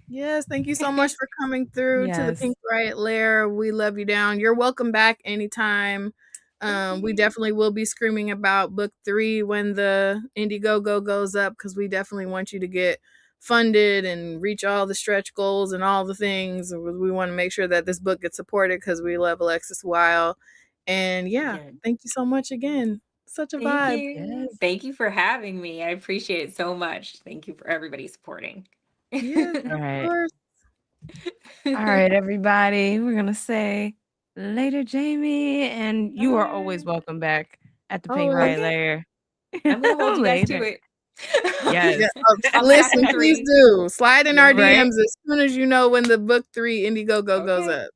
Yes, thank you so much for coming through to the Pink Riot Lair. We love you down. You're welcome back anytime. We definitely will be screaming about book 3 when the Indiegogo goes up, because we definitely want you to get funded and reach all the stretch goals and all the things. We want to make sure that this book gets supported because we love Alexis Wyle. And thank you so much again. Such a vibe. Yes. Thank you for having me. I appreciate it so much. Thank you for everybody supporting. Yes, all right. Of course. All right, everybody. We're gonna say later, Jamie, and you are always welcome back at the Pink Riot Lair. I'm gonna hold you guys to it. Yes. Listen, please do. Slide in our DMs as soon as you know when the book 3 Indiegogo goes up.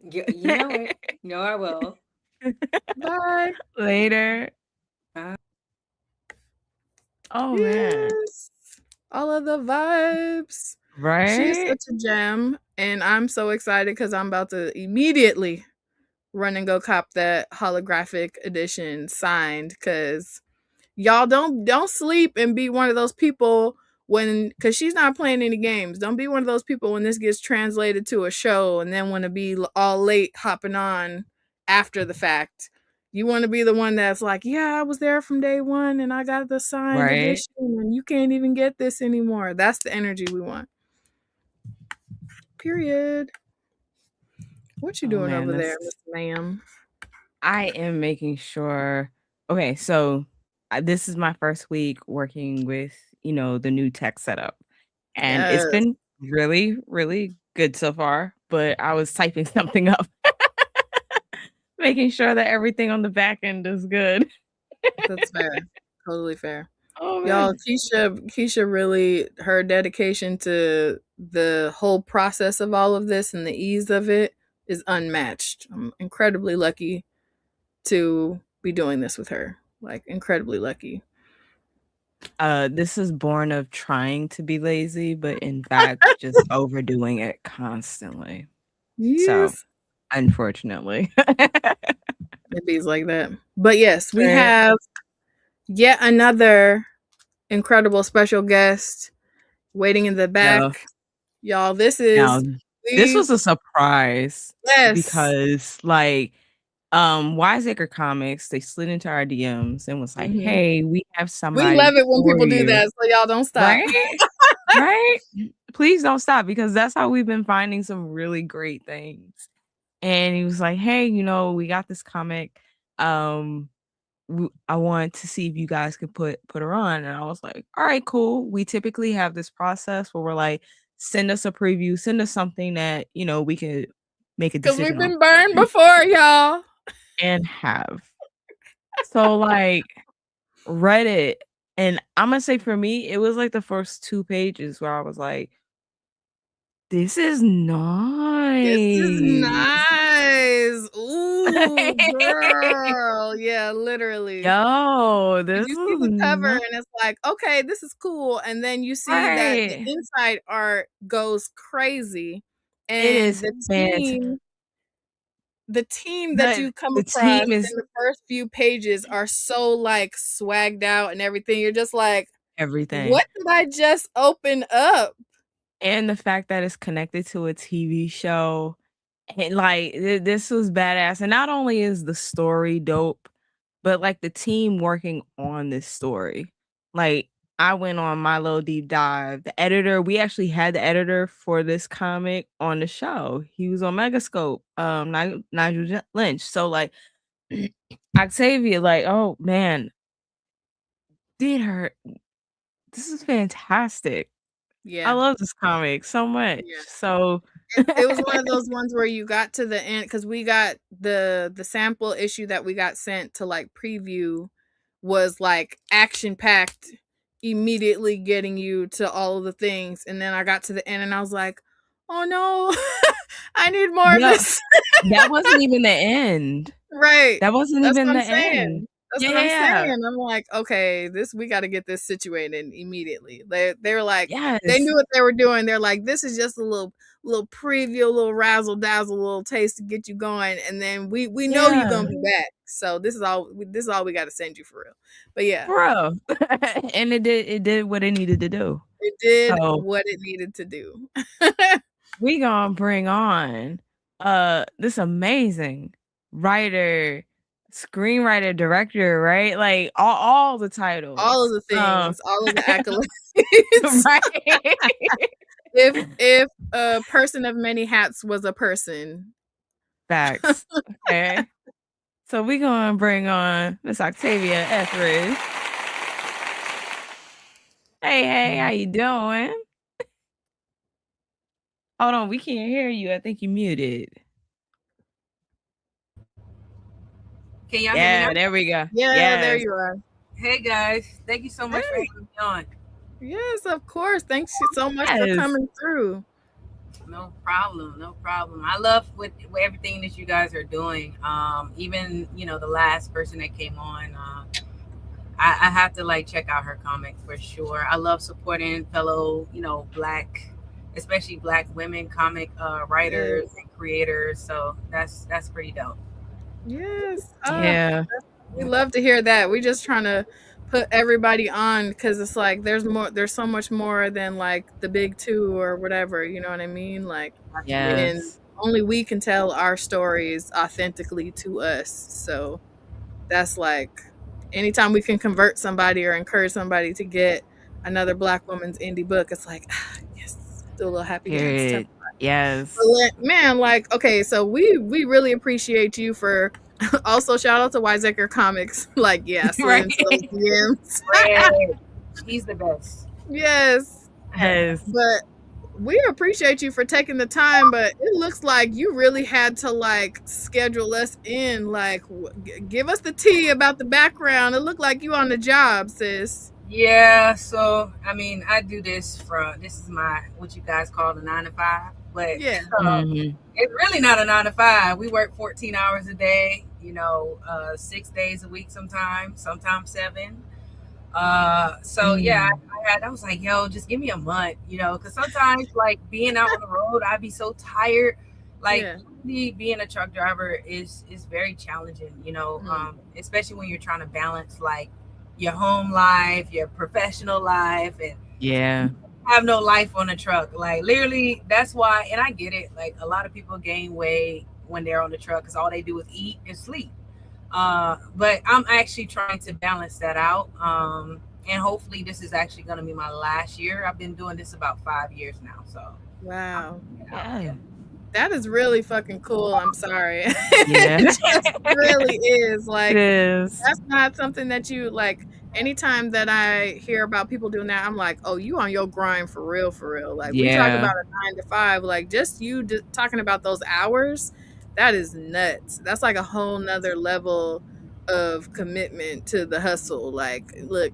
You know it. No, I will. Bye. Later. Bye. Oh man. All of the vibes. Right. She is such a gem. And I'm so excited because I'm about to immediately run and go cop that holographic edition signed, because y'all don't sleep and be one of those people because she's not playing any games. Don't be one of those people when this gets translated to a show and then want to be all late hopping on after the fact. You want to be the one that's like, I was there from day 1 and I got the signed edition and you can't even get this anymore. That's the energy we want. Period. What you doing over there, Miss Ma'am? I am making sure. Okay, so this is my first week working with, the new tech setup. And it's been really, really good so far. But I was typing something up, making sure that everything on the back end is good. That's fair. Totally fair. Oh Y'all, man. Keisha really, her dedication to the whole process of all of this and the ease of it is unmatched. I'm incredibly lucky to be doing this with her. Like, incredibly lucky. This is born of trying to be lazy, but in fact just overdoing it constantly. Yes. So, unfortunately. It be like that. But yes, we have yet another incredible special guest waiting in the back. Y'all, this was a surprise. Yes. Because like Wiseacre Comics, they slid into our DMs and was like, hey, we have somebody. We love it when people do that, so y'all don't stop. Right? Right? Please don't stop, because that's how we've been finding some really great things. And he was like, hey, we got this comic. I want to see if you guys could put her on. And I was like, all right, cool. We typically have this process where we're like, send us a preview, send us something that, we could make a decision. Because we've been burned before, y'all. And have. So like, read it. And I'm going to say for me, it was like the first 2 pages where I was like, this is nice. This is nice. Ooh, girl. Yeah, literally. Yo, this you see the cover and it's like, okay, this is cool. And then you see that the inside art goes crazy. And it is the team that you come across in the first few pages are so like swagged out and everything. You're just like, everything. What did I just open up? And the fact that it's connected to a TV show, and like this was badass. And not only is the story dope, but like the team working on this story. Like, I went on my little deep dive. The editor, we actually had the editor for this comic on the show. He was on Megascope, Nigel Lynch. So like Octavia, like, oh man, this is fantastic. Yeah, I love this comic so much. Yeah. So it was one of those ones where you got to the end, because we got the sample issue that we got sent to like preview was like action packed, immediately getting you to all of the things. And then I got to the end and I was like, oh no, I need more of this. That wasn't even the end. Right. That wasn't even the end. That's what I'm saying. I'm like, okay, we got to get this situated immediately. They were like, they knew what they were doing. They're like, this is just a little preview, a little razzle dazzle, a little taste to get you going, and then we know you're gonna be back. So this is all we got to send you for real. But yeah, bro, and it did what it needed to do. It did what it needed to do. We gonna bring on this amazing writer, screenwriter, director, right? Like all the titles, all of the things, all of the accolades. Right. If a person of many hats was a person. Facts. Okay. So we gonna bring on Miss Octavia Etheridge. Hey, how you doing? Hold on, we can't hear you. I think you muted. Can y'all hear me now? There we go. Yeah, there you are. Hey guys, thank you so much for having me on. Yes, of course. Thanks so much for coming through. No problem. I love with everything that you guys are doing. Even the last person that came on, I have to like check out her comics for sure. I love supporting fellow, Black, especially Black women comic writers and creators. So that's pretty dope. Yes. Yeah. We love to hear that. We just trying to put everybody on, because it's like there's so much more than like the big two or whatever, you know what I mean? Like, and only we can tell our stories authentically to us. So that's like, anytime we can convert somebody or encourage somebody to get another Black woman's indie book, it's like, yes, do a little happy dance. Yes. But man, like, okay, so we really appreciate you for also shout out to Wiseacre Comics. Like, yeah, slid into those DMs. He's the best. Yes. Yes. But we appreciate you for taking the time, but it looks like you really had to like schedule us in. Like, give us the tea about the background. It looked like you on the job, sis. Yeah, so I mean, I do this this is my what you guys call the 9 to 5, but Yeah. It's really not a 9 to 5. We work 14 hours a day, 6 days a week sometimes 7. Yeah, I was like, yo, just give me a month, because sometimes like being out on the road, I'd be so tired. Like being a truck driver is very challenging, especially when you're trying to balance like your home life, your professional life, and have no life on a truck. Like literally, that's why, and I get it. Like a lot of people gain weight when they're on the truck because all they do is eat and sleep. But I'm actually trying to balance that out. And hopefully this is actually going to be my last year. I've been doing this about 5 years now. So wow. Yeah. That is really fucking cool. I'm sorry. Yeah. It really is. Like, it is. That's not something that you like. Anytime that I hear about people doing that, I'm like, oh, you on your grind for real, for real. Like, we talk about a 9 to 5, like just you talking about those hours, that is nuts. That's like a whole nother level of commitment to the hustle. Like, look,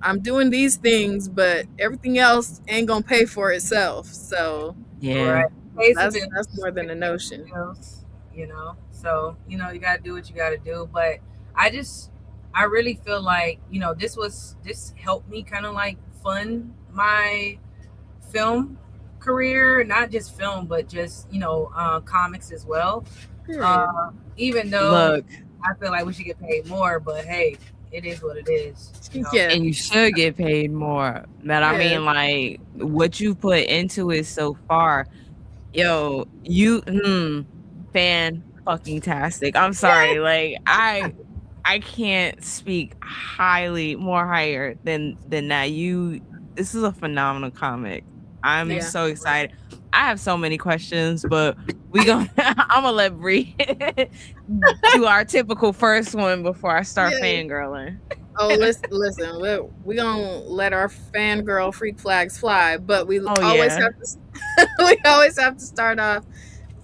I'm doing these things, but everything else ain't gonna pay for itself. So yeah, that's more than a notion. So you gotta do what you gotta do. But I really feel like this helped me kind of like fund my film career, not just film but just comics as well. Even though I feel like we should get paid more, but hey, it is what it is. Yeah, and you should get paid more. But I mean, like what you put into it so far, yo, you fan fucking tastic. I'm sorry, like I can't speak more higher than that. This is a phenomenal comic. I'm so excited. I have so many questions, but I'm gonna let Bree do our typical first one before I start fangirling. Oh, listen, we're gonna let our fangirl freak flags fly, but we always have to start off.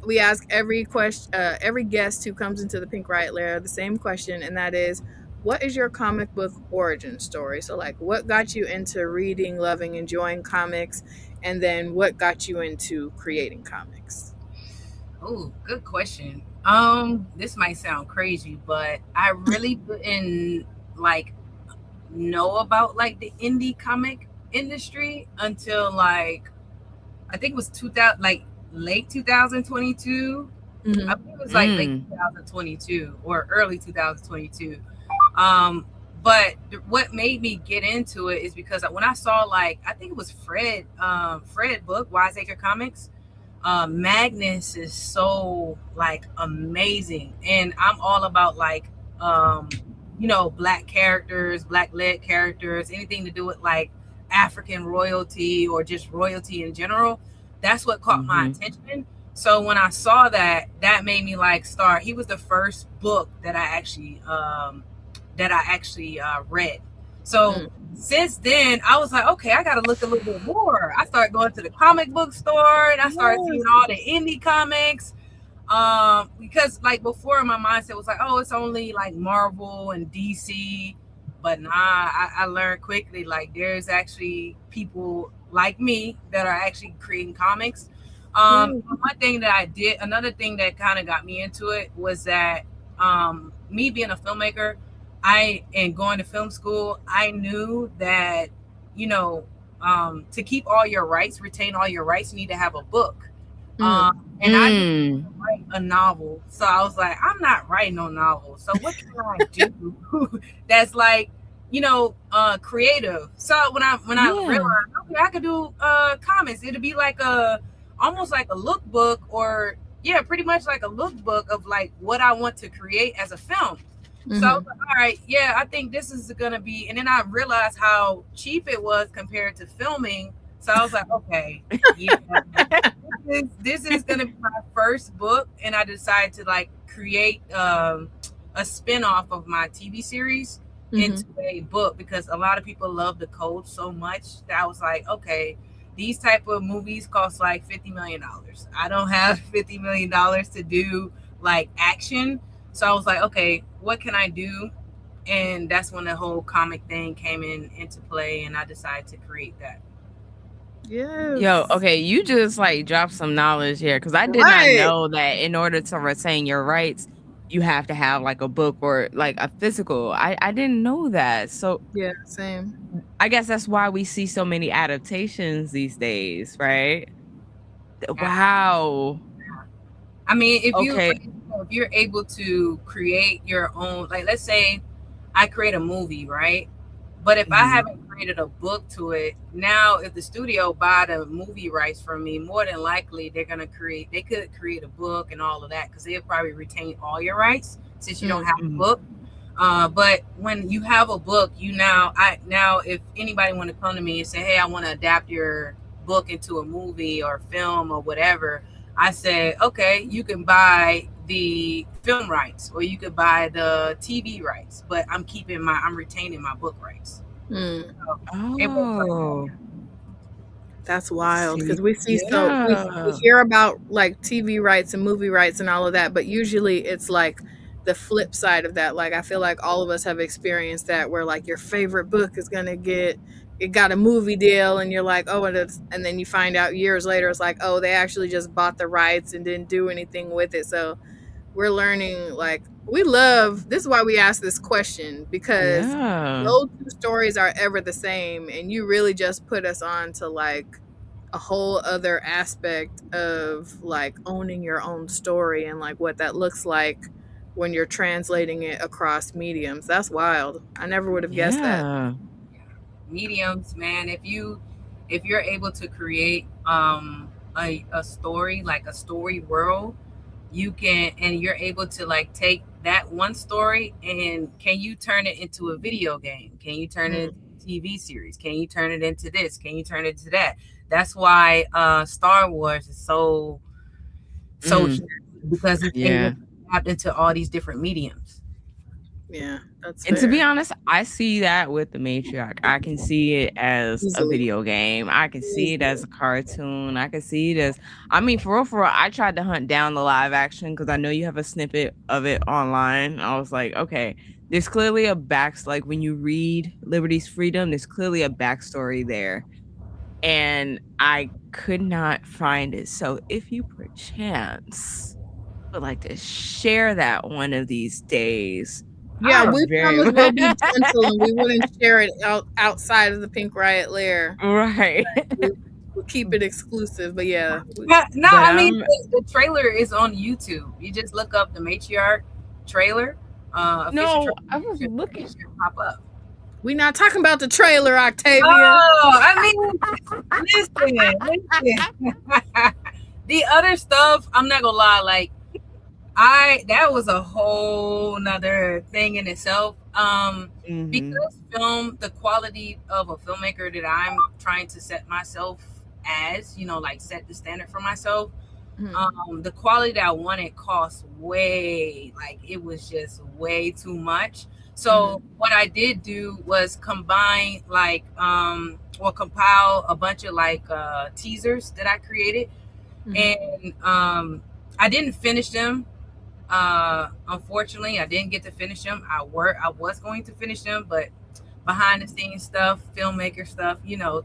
We ask every guest who comes into the Pink Riot Lair the same question, and that is, what is your comic book origin story? So like, what got you into reading, loving, enjoying comics, and then what got you into creating comics? Oh, good question. This might sound crazy, but I really didn't like know about like the indie comic industry until like I think it was 2000, like late 2022. I think it was like late 2022 or early 2022. But what made me get into it is because when I saw like, I think it was Fred book, Wiseacre Comics. Magnus is so like amazing, and I'm all about like black characters, black led characters, anything to do with like African royalty or just royalty in general. That's what caught my attention. So when I saw that made me like start. He was the first book that I actually read. So since then, I was like, okay, I got to look a little bit more. I started going to the comic book store, and I started seeing all the indie comics. Because like before, my mindset was like, oh, it's only like Marvel and DC. But nah, I learned quickly, like there's actually people like me that are actually creating comics. One thing that I did, another thing that kind of got me into it was that me being a filmmaker, and going to film school, I knew that, to keep all your rights, retain all your rights, you need to have a book. And I didn't write a novel. So I was like, I'm not writing no novel. So what can I do that's like, creative? So when I realized, okay, I could do comics, it'd be like almost like a lookbook, or pretty much like a lookbook of like what I want to create as a film. So I was like, all right, I think this is gonna be, and then I realized how cheap it was compared to filming. So I was like, okay, this is gonna be my first book, and I decided to like create a spin-off of my TV series into a book, because a lot of people love the code so much that I was like, okay, these type of movies cost like $50 million. I don't have $50 million to do like action. So I was like, okay, what can I do? And that's when the whole comic thing came into play, and I decided to create that. Yes. Yo, okay, you just like dropped some knowledge here because I did not know that in order to retain your rights, you have to have like a book or like a physical. I didn't know that. So yeah, same. I guess that's why we see so many adaptations these days, right? Wow. I mean, if you're able to create your own, like let's say I create a movie, right? But if I haven't created a book to it, now if the studio buy the movie rights from me, more than likely they could create a book and all of that, because they'll probably retain all your rights since you don't have a book. But when you have a book, now if anybody want to come to me and say, hey, I want to adapt your book into a movie or film or whatever, I said, okay, you can buy the film rights or you could buy the TV rights, but I'm retaining my book rights. Oh, that's wild, because we see we hear about like TV rights and movie rights and all of that, but usually it's like the flip side of that. Like I feel like all of us have experienced that, where like your favorite book is gonna got a movie deal, and you're like, oh, and then you find out years later it's like, oh, they actually just bought the rights and didn't do anything with it. So we're learning, like, this is why we ask this question, because no two stories are ever the same, and you really just put us on to like a whole other aspect of like owning your own story and like what that looks like when you're translating it across mediums. That's wild. I never would have guessed that. Mediums, man. If you're able to create a story, like a story world, you're able to like take that one story and can you turn it into a video game? Can you turn it into a TV series? Can you turn it into this? Can you turn it into that? That's why Star Wars is so because it's able to adapt into all these different mediums. Yeah, that's and fair. To be honest, I see that with the Matriarch. I can see it as a video game. I can see it as a cartoon. I can see it as, I mean, for real, I tried to hunt down the live action because I know you have a snippet of it online. I was like, okay, there's clearly like when you read Liberty's Freedom, there's clearly a backstory there. And I could not find it. So if you perchance would like to share that one of these days, yeah, we promise we'll be gentle and we wouldn't share it outside of the Pink Riot Lair. Right. We'll keep it exclusive, but yeah. I mean, the trailer is on YouTube. You just look up the Matriarch trailer. No, I was looking. Pop up. We're not talking about the trailer, Octavia. Oh, I mean, listen. The other stuff, I'm not gonna lie, like that was a whole nother thing in itself. Because the quality of a filmmaker that I'm trying to set myself as, like set the standard for myself. The quality that I wanted cost it was just way too much. So what I did do was combine or compile a bunch of teasers that I created. And I didn't finish them. Unfortunately, I didn't get to finish them. I was going to finish them, but behind the scenes stuff, filmmaker stuff,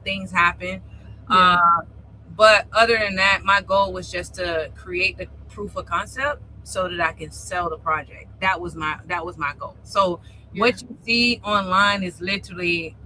things happen. But other than that, my goal was just to create the proof of concept so that I can sell the project. That was my goal. So what you see online is literally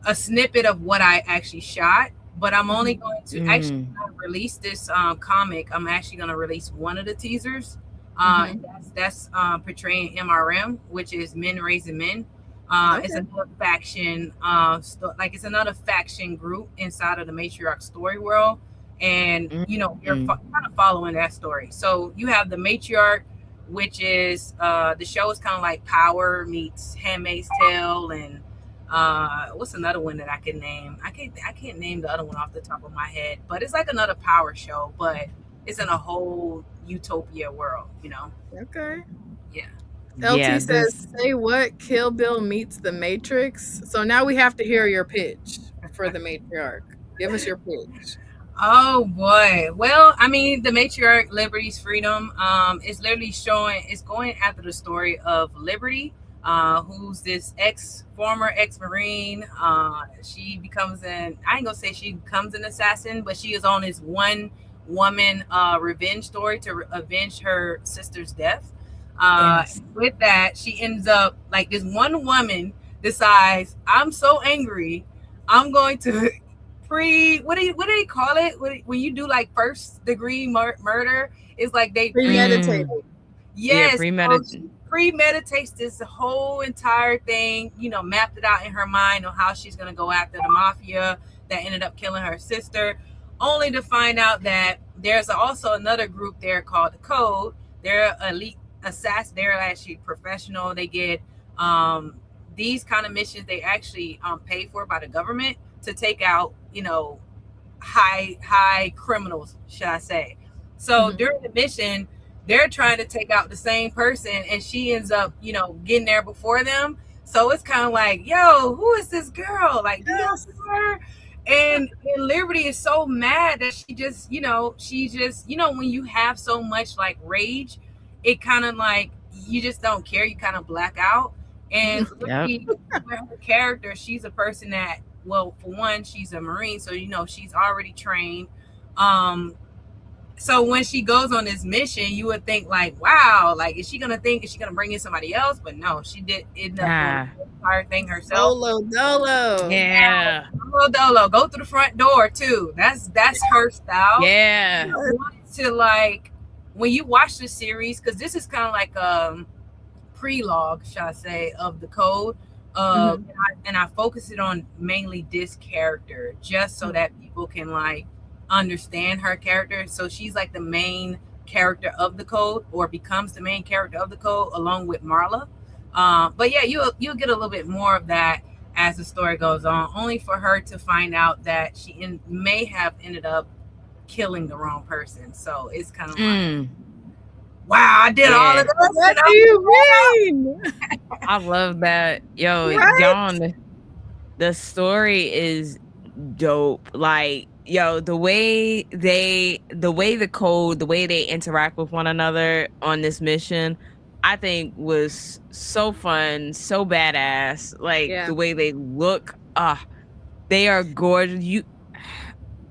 a snippet of what I actually shot. But I'm only going to actually release this comic. I'm actually going to release one of the teasers. And that's portraying MRM, which is Men Raising Men. It's another faction. It's another faction group inside of the Matriarch story world. And, you're kind of following that story. So you have the Matriarch, which is the show is kind of like Power meets Handmaid's Tale, and what's another one that I can name? I can't name the other one off the top of my head, but it's like another Power show, but it's in a whole utopia world, Okay. Yeah. LT says, say what? Kill Bill meets the Matrix. So now we have to hear your pitch for the Matriarch. Give us your pitch. Oh boy. Well, I mean, the Matriarch, Liberty's Freedom, is literally it's going after the story of Liberty, who's this former ex-Marine. She becomes I ain't gonna say she becomes an assassin, but she is on this one woman revenge story to avenge her sister's death. Yes. With that, she ends up like this one woman decides, I'm so angry, I'm going to what do they call it when you do like first degree murder? It's like they Premeditated. Yes, yeah, premeditates this whole entire thing, mapped it out in her mind on how she's going to go after the mafia that ended up killing her sister, only to find out that there's also another group there called the Code. They're elite assassins. They're actually professional. They get these kind of missions they actually paid for by the government to take out, high criminals, should I say. So during the mission, they're trying to take out the same person, and she ends up, getting there before them. So it's kind of like, yo, who is this girl? Like, do you see her? And Liberty is so mad that she just, when you have so much like rage, it kind of like, you just don't care. You kind of black out. And Liberty, her character, she's a person that, well, for one, she's a Marine, so she's already trained. So when she goes on this mission, you would think like, wow, like is she gonna bring in somebody else? But no, she did end up doing the entire thing herself. Solo dolo. Yeah. Solo dolo. Go through the front door too. That's her style. Yeah. I wanted to like when you watch the series, because this is kind of like prelogue, shall I say, of the Code. And I focus it on mainly this character just so that people can like understand her character. So she's like the main character of the Code, or becomes the main character of the Code along with Marla. But yeah, you'll get a little bit more of that as the story goes on, only for her to find out that she may have ended up killing the wrong person. So it's kind of like, wow, I did all of this. What do you mean? I love that. Yo, John, the story is dope. Like, yo, the way the Code, the way they interact with one another on this mission, I think was so fun, so badass. Like the way they look, they are gorgeous.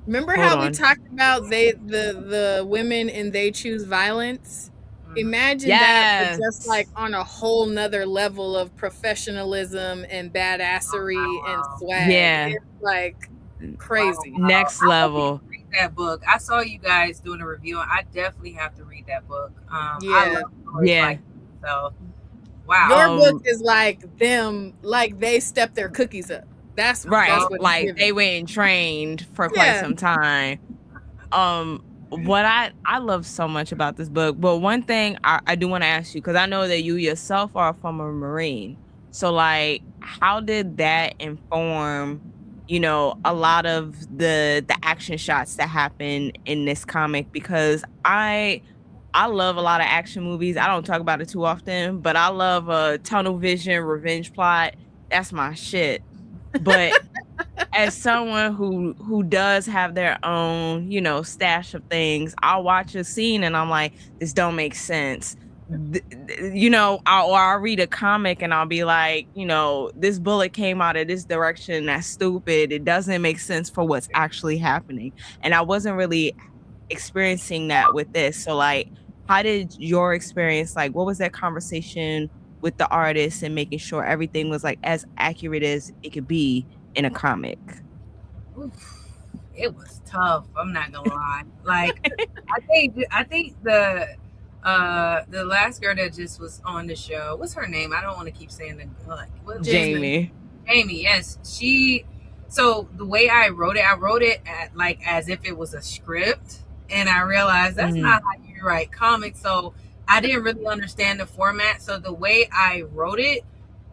Remember how we talked about the women and They Choose Violence? Imagine that, but just like on a whole nother level of professionalism and badassery and swag. Yeah, it's like crazy. Next level. Read that book. I saw you guys doing a review, and I definitely have to read that book. I love stories like that, so wow. Your book is like them, like they stepped their cookies up. That's right. That's what like they went and trained for quite some time. What I love so much about this book, but one thing I do want to ask you, because I know that you yourself are from a Marine, so like how did that inform a lot of the action shots that happen in this comic? Because I love a lot of action movies. I don't talk about it too often, but I love a tunnel vision revenge plot. That's my shit. But as someone who does have their own, stash of things, I'll watch a scene and I'm like, this don't make sense. I'll read a comic and I'll be like, this bullet came out of this direction. That's stupid. It doesn't make sense for what's actually happening. And I wasn't really experiencing that with this. So like, how did your experience, like, what was that conversation with the artist and making sure everything was like as accurate as it could be in a comic? It was tough. I'm not gonna lie. Like, I think the last girl that just was on the show, what's her name? I don't want to keep saying Jamie. Jamie, yes. So the way I wrote it at like as if it was a script, and I realized that's not how you write comics. So I didn't really understand the format. So the way I wrote it,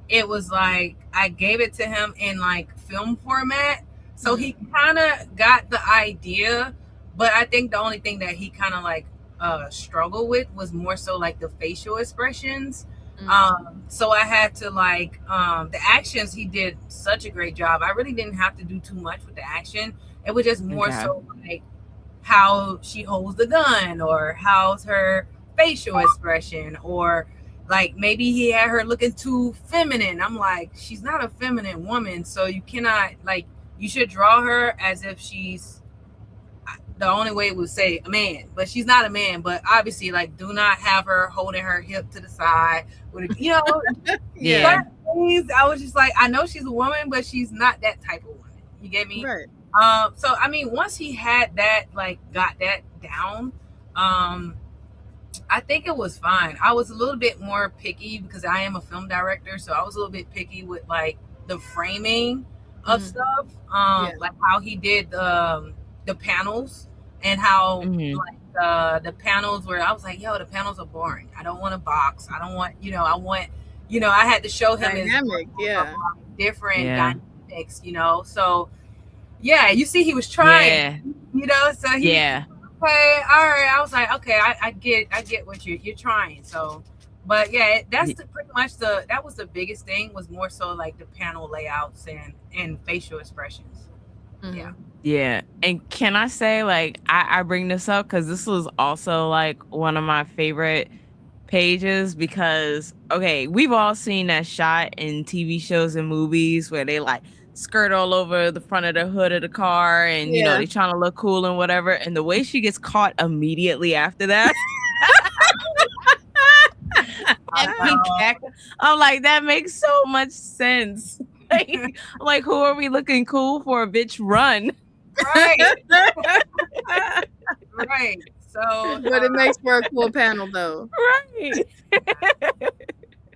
it was like I gave it to him in like film format. So he kind of got the idea, but I think the only thing that he kind of like struggled with was more so like the facial expressions. So I had to like the actions, he did such a great job. I really didn't have to do too much with the action. It was just more so like how she holds the gun, or how's her facial expression, or like maybe he had her looking too feminine. I'm like, she's not a feminine woman, so you cannot, like, you should draw her as if she's, the only way would say a man, but she's not a man. But obviously, like, do not have her holding her hip to the side with, you know, Yeah. I was just like, I know she's a woman, but she's not that type of woman. You get me? Right. So I mean, once he had that, like, got that down, I think it was fine. I was a little bit more picky because I am a film director, so I was a little bit picky with like the framing of stuff, like how he did the panels, and how like the panels where I was like, yo, the panels are boring. I don't want a box. I don't want, you know, I want, you know, I had to show him dynamic, different dynamics, you know. So yeah, you see, he was trying, you know, so he okay, all right. I was like, okay, I get what you're trying. So, but yeah, that's pretty much that was the biggest thing, was more so like the panel layouts and facial expressions. Yeah. And can I say, like, I bring this up because this was also like one of my favorite pages, because okay, we've all seen that shot in TV shows and movies where they like skirt all over the front of the hood of the car, and you know, they trying to look cool and whatever, and the way she gets caught immediately after that. I'm like, that makes so much sense. Like, who are we looking cool for? Bitch, run. Right. Right. So, but it makes for a cool panel, though. Right.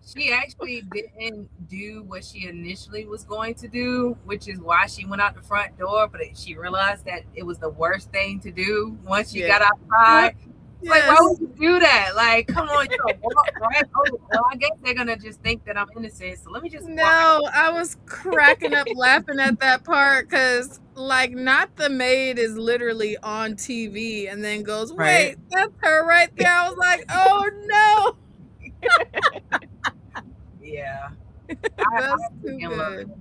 She actually didn't do what she initially was going to do, which is why she went out the front door. But she realized that it was the worst thing to do once she got outside. Like, why would you do that? Like, come on, you know, walk right over. Well, I guess they're gonna just think that I'm innocent. So let me just. No, I was cracking up laughing at that part because, like, not the maid is literally on TV and then goes, wait, that's her right there. I was like, oh no. Yeah. That's too good.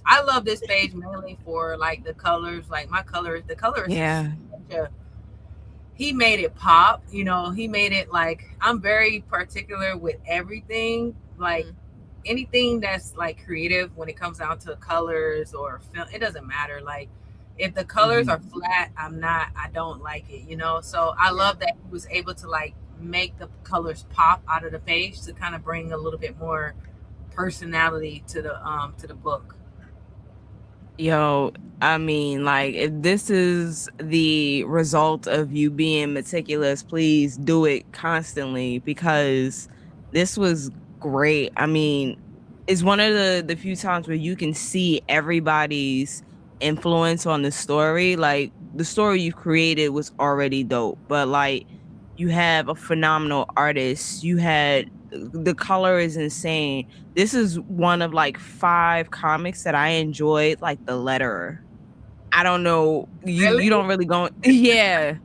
I love this page mainly for like the colors. Like the colors. Yeah. He made it pop, you know, he made it like, I'm very particular with everything, like anything that's like creative when it comes down to colors or film, it doesn't matter. Like if the colors are flat, I don't like it, you know? So I love that he was able to like make the colors pop out of the page to kind of bring a little bit more personality to the book. Yo, I mean, like, if this is the result of you being meticulous, please do it constantly, because this was great. I mean, it's one of the few times where you can see everybody's influence on the story. Like, the story you created was already dope, but like, you have a phenomenal artist. You had, the color is insane. This is one of like 5 comics that I enjoyed, like the letterer. I don't know, you don't really go. Yeah,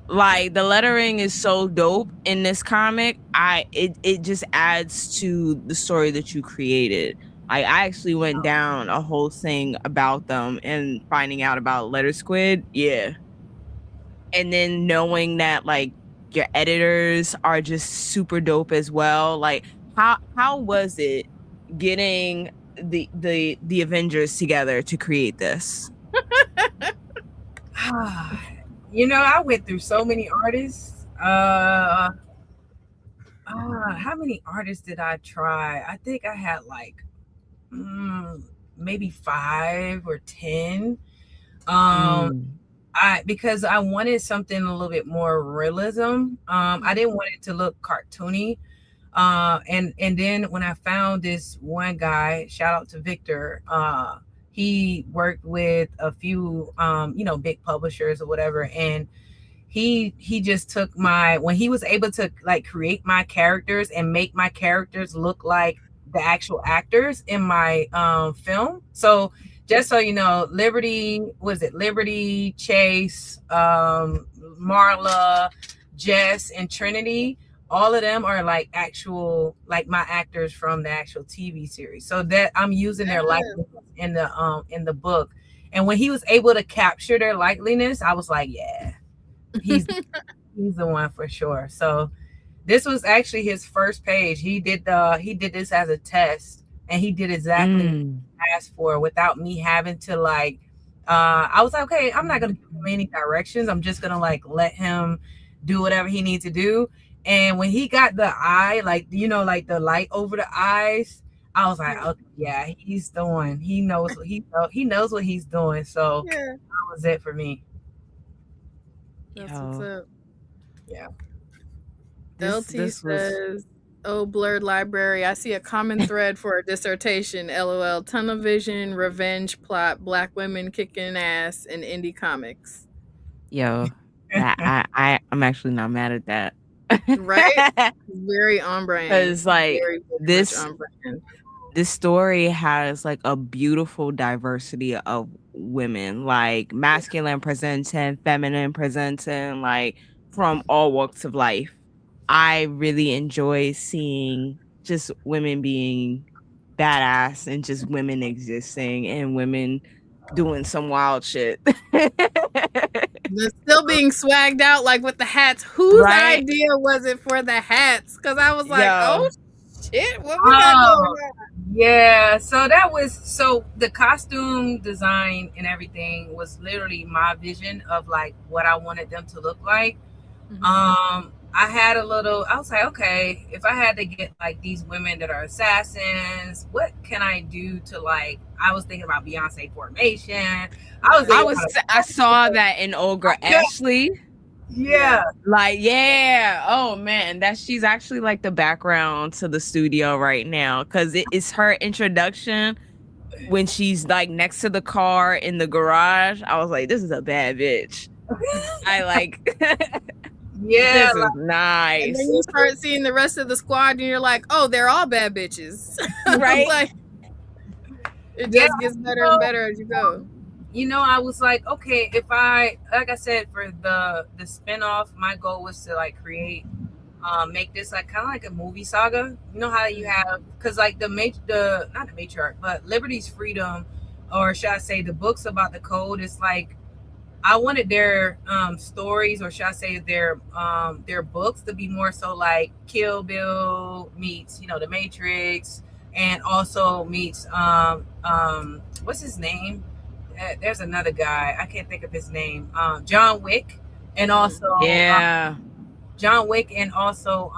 like the lettering is so dope in this comic. It just adds to the story that you created. I actually went down a whole thing about them and finding out about Letter Squid. Yeah, and then knowing that like your editors are just super dope as well. Like, how was it getting the Avengers together to create this? You know, I went through so many artists. How many artists did I try? I think I had like maybe 5 or 10. Because I wanted something a little bit more realism. I didn't want it to look cartoony. And then when I found this one guy, shout out to Victor, he worked with a few you know, big publishers or whatever, and he just took when he was able to like create my characters and make my characters look like the actual actors in my film. So just so you know, Liberty, Chase, Marla, Jess, and Trinity, all of them are like actual, like my actors from the actual TV series. So that I'm using their likeness in the book. And when he was able to capture their likeliness, I was like, yeah, he's the one for sure. So this was actually his first page. He did this as a test, and he did exactly what I asked for without me having to like. I was like, okay, I'm not gonna give him any directions. I'm just gonna like let him do whatever he needs to do. And when he got the eye, like like the light over the eyes, I was like, okay, yeah, he's the one. He knows what he knows what he's doing. So that was it for me. That's what's up. Yeah. LT says, "Oh, blurred library. I see a common thread for a dissertation. LOL. Tunnel vision, revenge plot, black women kicking ass in indie comics." Yo, I'm actually not mad at that. Right? Very on brand. Because like very this on brand. This story has like a beautiful diversity of women, like masculine presenting, feminine presenting, like from all walks of life. I really enjoy seeing just women being badass and just women existing and women doing some wild shit. They're still being swagged out like with the hats. Whose idea was it for the hats? Because I was like, oh shit, what we got going on? Yeah, so the costume design and everything was literally my vision of like what I wanted them to look like. Mm-hmm. I was like, okay, if I had to get like these women that are assassins, what can I do to like, I was thinking about Beyonce formation. I saw that in Olga Ashley. Yeah. Like, yeah. Oh man, she's actually like the background to the studio right now. Cause it's her introduction when she's like next to the car in the garage. I was like, this is a bad bitch. I like yeah, this is nice. And then you start seeing the rest of the squad and you're like, oh, they're all bad bitches. Right? Like, it just gets better and better as you go. I was like, okay, if like I said, for the spinoff, my goal was to like make this like kind of like a movie saga. You know how you have, because like not the Matriarch, but Liberty's Freedom, or should I say the books about the code, is like, I wanted their stories, or should I say their books, to be more so like Kill Bill meets, the Matrix, and also meets what's his name? There's another guy, I can't think of his name. John Wick, and also John Wick, and also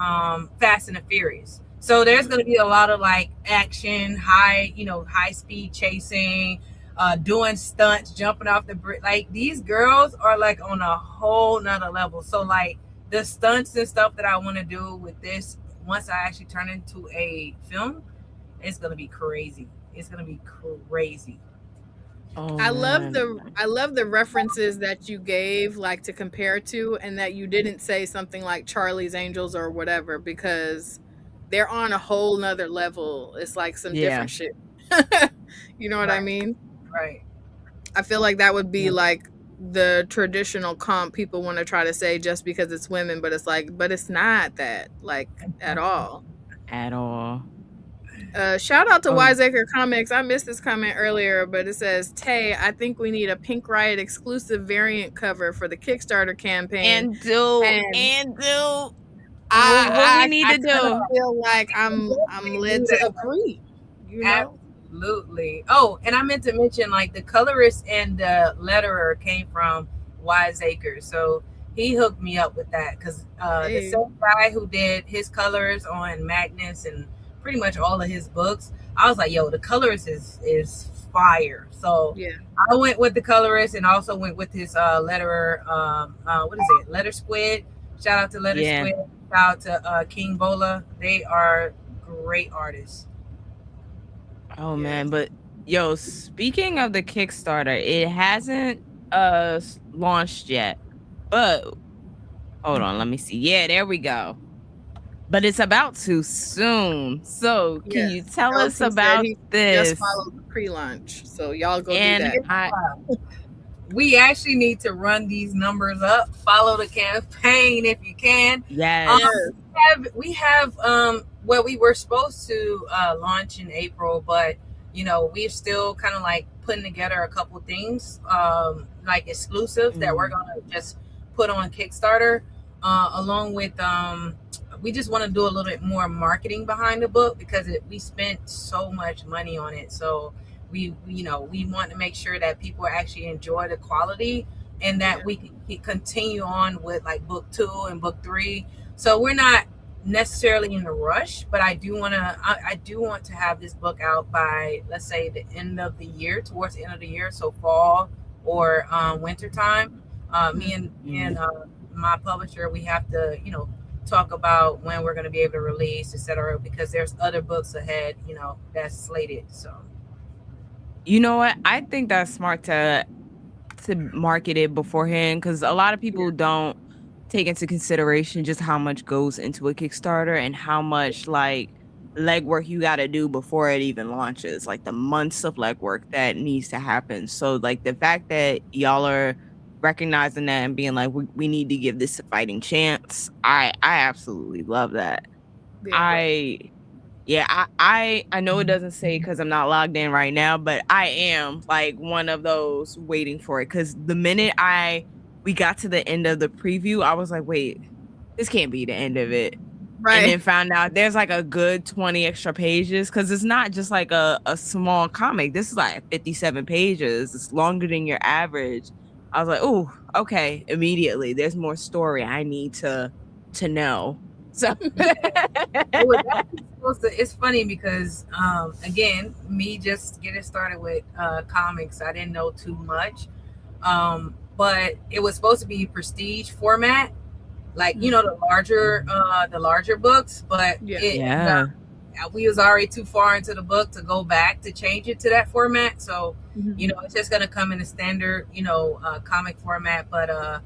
Fast and the Furious. So there's going to be a lot of like action, high speed chasing, doing stunts, jumping off the bridge. Like, these girls are like on a whole nother level. So like the stunts and stuff that I want to do with this, once I actually turn into a film, it's going to be crazy. It's going to be crazy. Oh, I love the references that you gave, like, to compare to, and that you didn't say something like Charlie's Angels or whatever, because they're on a whole nother level. It's like some different shit. You know what I mean? Right. I feel like that would be like the traditional comp people want to try to say just because it's women, but it's like, but it's not that, like, at all. At all. Shout out to Wiseacre Comics. I missed this comment earlier, but it says, Tay, I think we need a Pink Riot exclusive variant cover for the Kickstarter campaign. And do what we need to do. I feel like I'm led to agree. Absolutely. Oh, and I meant to mention, like, the colorist and the letterer came from Wiseacre, so he hooked me up with that, because the same guy who did his colors on Magnus and pretty much all of his books, I was like, yo, the colorist is fire. So I went with the colorist, and also went with his letterer, Letter Squid. Shout out to Letter Squid. Shout out to King Bola. They are great artists. Oh man, but yo, speaking of the Kickstarter, it hasn't launched yet, but hold on, let me see. Yeah, there we go. But it's about to soon. So can you tell us about this? Just follow the pre-launch, so y'all go do that. We actually need to run these numbers up. Follow the campaign if you can. Yes. We have we were supposed to launch in April, but we're still kind of like putting together a couple things like exclusives that we're gonna just put on Kickstarter, along with we just want to do a little bit more marketing behind the book because we spent so much money on it. So we want to make sure that people actually enjoy the quality and that we can continue on with like book 2 and book 3. So we're not necessarily in a rush, but I do want to have this book out by, let's say, the end of the year, towards the end of the year, so fall or winter time. Me and my publisher, we have to talk about when we're going to be able to release, etc., because there's other books ahead that's slated. So you know what, I think that's smart to market it beforehand, because a lot of people don't take into consideration just how much goes into a Kickstarter and how much like legwork you got to do before it even launches, like the months of legwork that needs to happen. So like the fact that y'all are recognizing that and being like, we need to give this a fighting chance, I absolutely love that. I know it doesn't say because I'm not logged in right now, but I am like one of those waiting for it, because the minute we got to the end of the preview, I was like, wait, this can't be the end of it. Right. And then found out there's like a good 20 extra pages, because it's not just like a small comic. This is like 57 pages. It's longer than your average. I was like, oh, okay. Immediately, there's more story I need to know. So it's funny because again, me just getting started with comics, I didn't know too much, but it was supposed to be prestige format, like the larger books, but we was already too far into the book to go back to change it to that format. So it's just gonna come in a standard comic format, but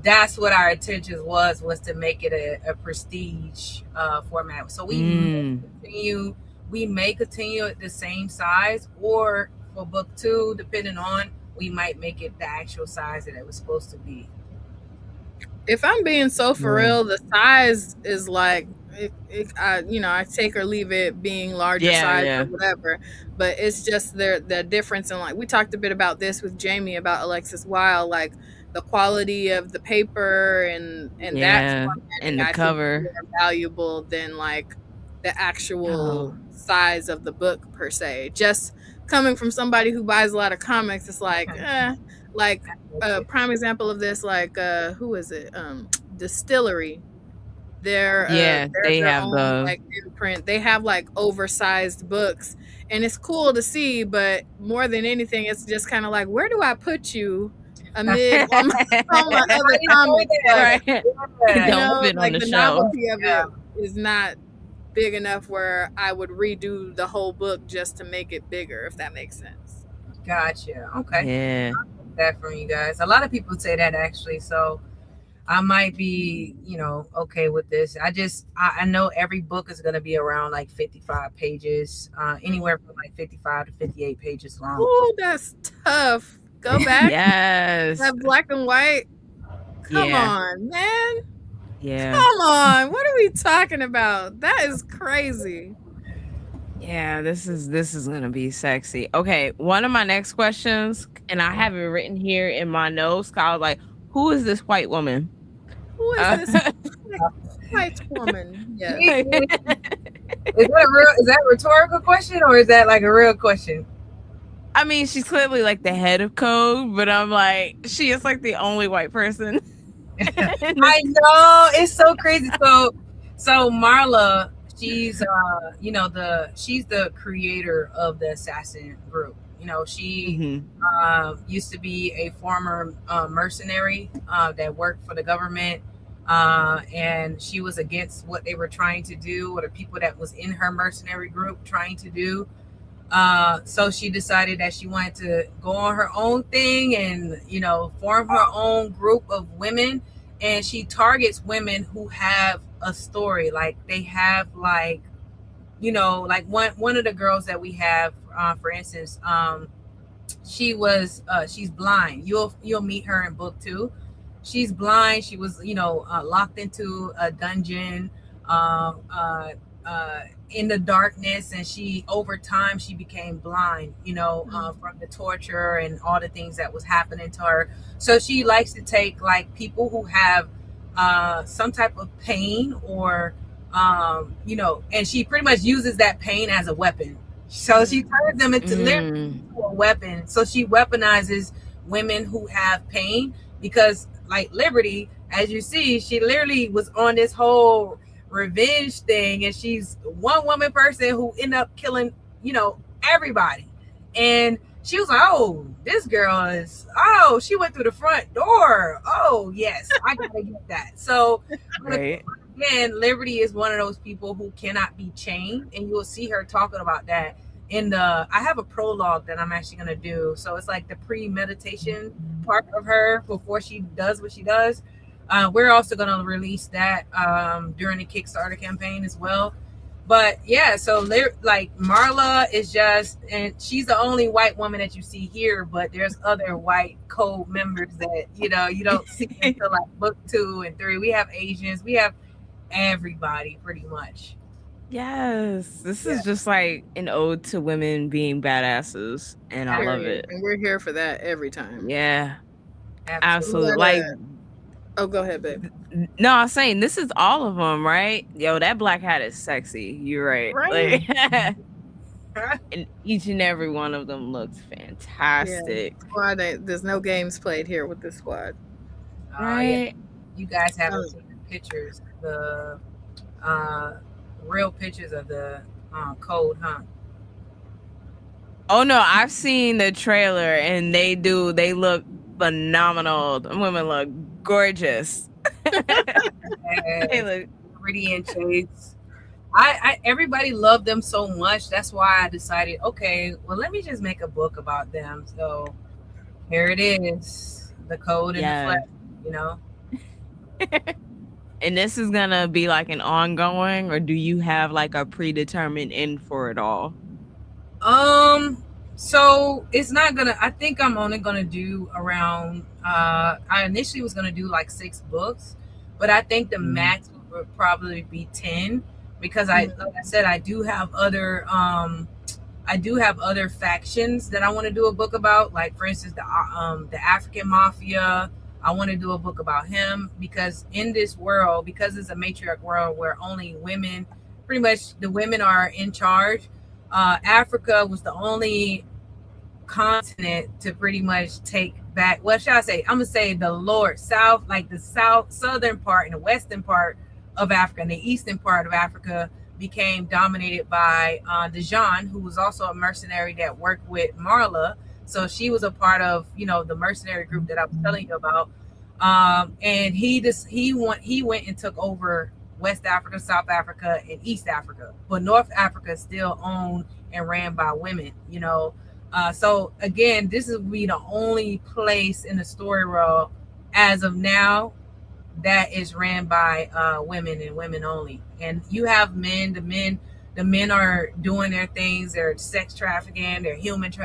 that's what our intention was to make it a prestige format. So we may continue at the same size, or for book 2, depending on, we might make it the actual size that it was supposed to be. If I'm being so for real, the size is like, I take or leave it being larger size or whatever, but it's just the difference in, like, we talked a bit about this with Jamie about Alexis Wyle, like the quality of the paper and that and the cover more valuable than like the actual size of the book per se. Just coming from somebody who buys a lot of comics, it's like like a prime example of this, like who is it, Distillery, they have own, those like imprint. They have like oversized books, and it's cool to see, but more than anything, it's just kind of like, where do I put you amid all my other comics? Like, like the novelty of it is not big enough where I would redo the whole book just to make it bigger, if that makes sense. Gotcha. Okay. Yeah. That from you guys. A lot of people say that, actually, so I might be, okay with this. I know every book is going to be around like 55 pages, anywhere from like 55 to 58 pages long. Oh, that's tough. Go back. Yes. That black and white. Come on, man. Yeah. Come on. What are we talking about? That is crazy. Yeah, this is gonna be sexy. Okay, one of my next questions, and I have it written here in my notes. I was like, who is this white woman? Who is this white woman? Yeah. Is that a rhetorical question, or is that like a real question? I mean, she's clearly like the head of code, but I'm like, she is like the only white person. I know, it's so crazy. So Marla, she's she's the creator of the assassin group. She used to be a former mercenary that worked for the government, and she was against what they were trying to do, or the people that was in her mercenary group trying to do. So she decided that she wanted to go on her own thing and, form her own group of women. And she targets women who have a story. Like, they have like one of the girls that we have, for instance, she's blind. You'll meet her in book 2. She's blind. She was, locked into a dungeon, in the darkness, and she over time she became blind, from the torture and all the things that was happening to her. So she likes to take like people who have some type of pain, or and she pretty much uses that pain as a weapon. So she turns them into literally a weapon. So she weaponizes women who have pain, because like Liberty, as you see, she literally was on this whole revenge thing, and she's one woman person who ended up killing, everybody. And she was like, oh, this girl is, she went through the front door. Oh yes, I gotta get that. So right. Again, Liberty is one of those people who cannot be chained, and you'll see her talking about that in I have a prologue that I'm actually gonna do. So it's like the pre-meditation part of her before she does what she does. We're also gonna release that during the Kickstarter campaign as well. But yeah, so like Marla is just, and she's the only white woman that you see here, but there's other white code members that you don't see until like book 2 and 3. We have Asians, we have everybody pretty much. Yes, this is just like an ode to women being badasses, and I love it. And we're here for that every time. Yeah, absolutely. Like, oh, go ahead, babe. No, I was saying this is all of them, right? Yo, that black hat is sexy. You're right. Like, and each and every one of them looks fantastic. Yeah. Squad, there's no games played here with this squad. Right? You guys haven't seen the pictures, the real pictures of the code, huh? Oh no, I've seen the trailer, and they look phenomenal. The women look gorgeous. They look pretty and chase. I everybody loved them so much. That's why I decided, okay, well, let me just make a book about them. So here it is, the code in the flesh, And this is gonna be like an ongoing, or do you have like a predetermined end for it all? So it's not gonna, I think I'm only gonna do around I initially was gonna do like 6 books, but I think the max would probably be 10, because like I said, I do have other factions that I want to do a book about. Like for instance, the African mafia. I want to do a book about him, because in this world, because it's a matriarch world where only women, pretty much the women are in charge. Africa was the only continent to pretty much take back, what should I say? I'm gonna say the south, like the southern part and the western part of Africa, and the eastern part of Africa became dominated by Dejan, who was also a mercenary that worked with Marla. So she was a part of, the mercenary group that I was telling you about. And he went and took over West Africa, South Africa, and East Africa. But North Africa is still owned and ran by women, So again, this will be the only place in the story world as of now that is ran by women and women only. And you have men, the men are doing their things. They're sex trafficking, they're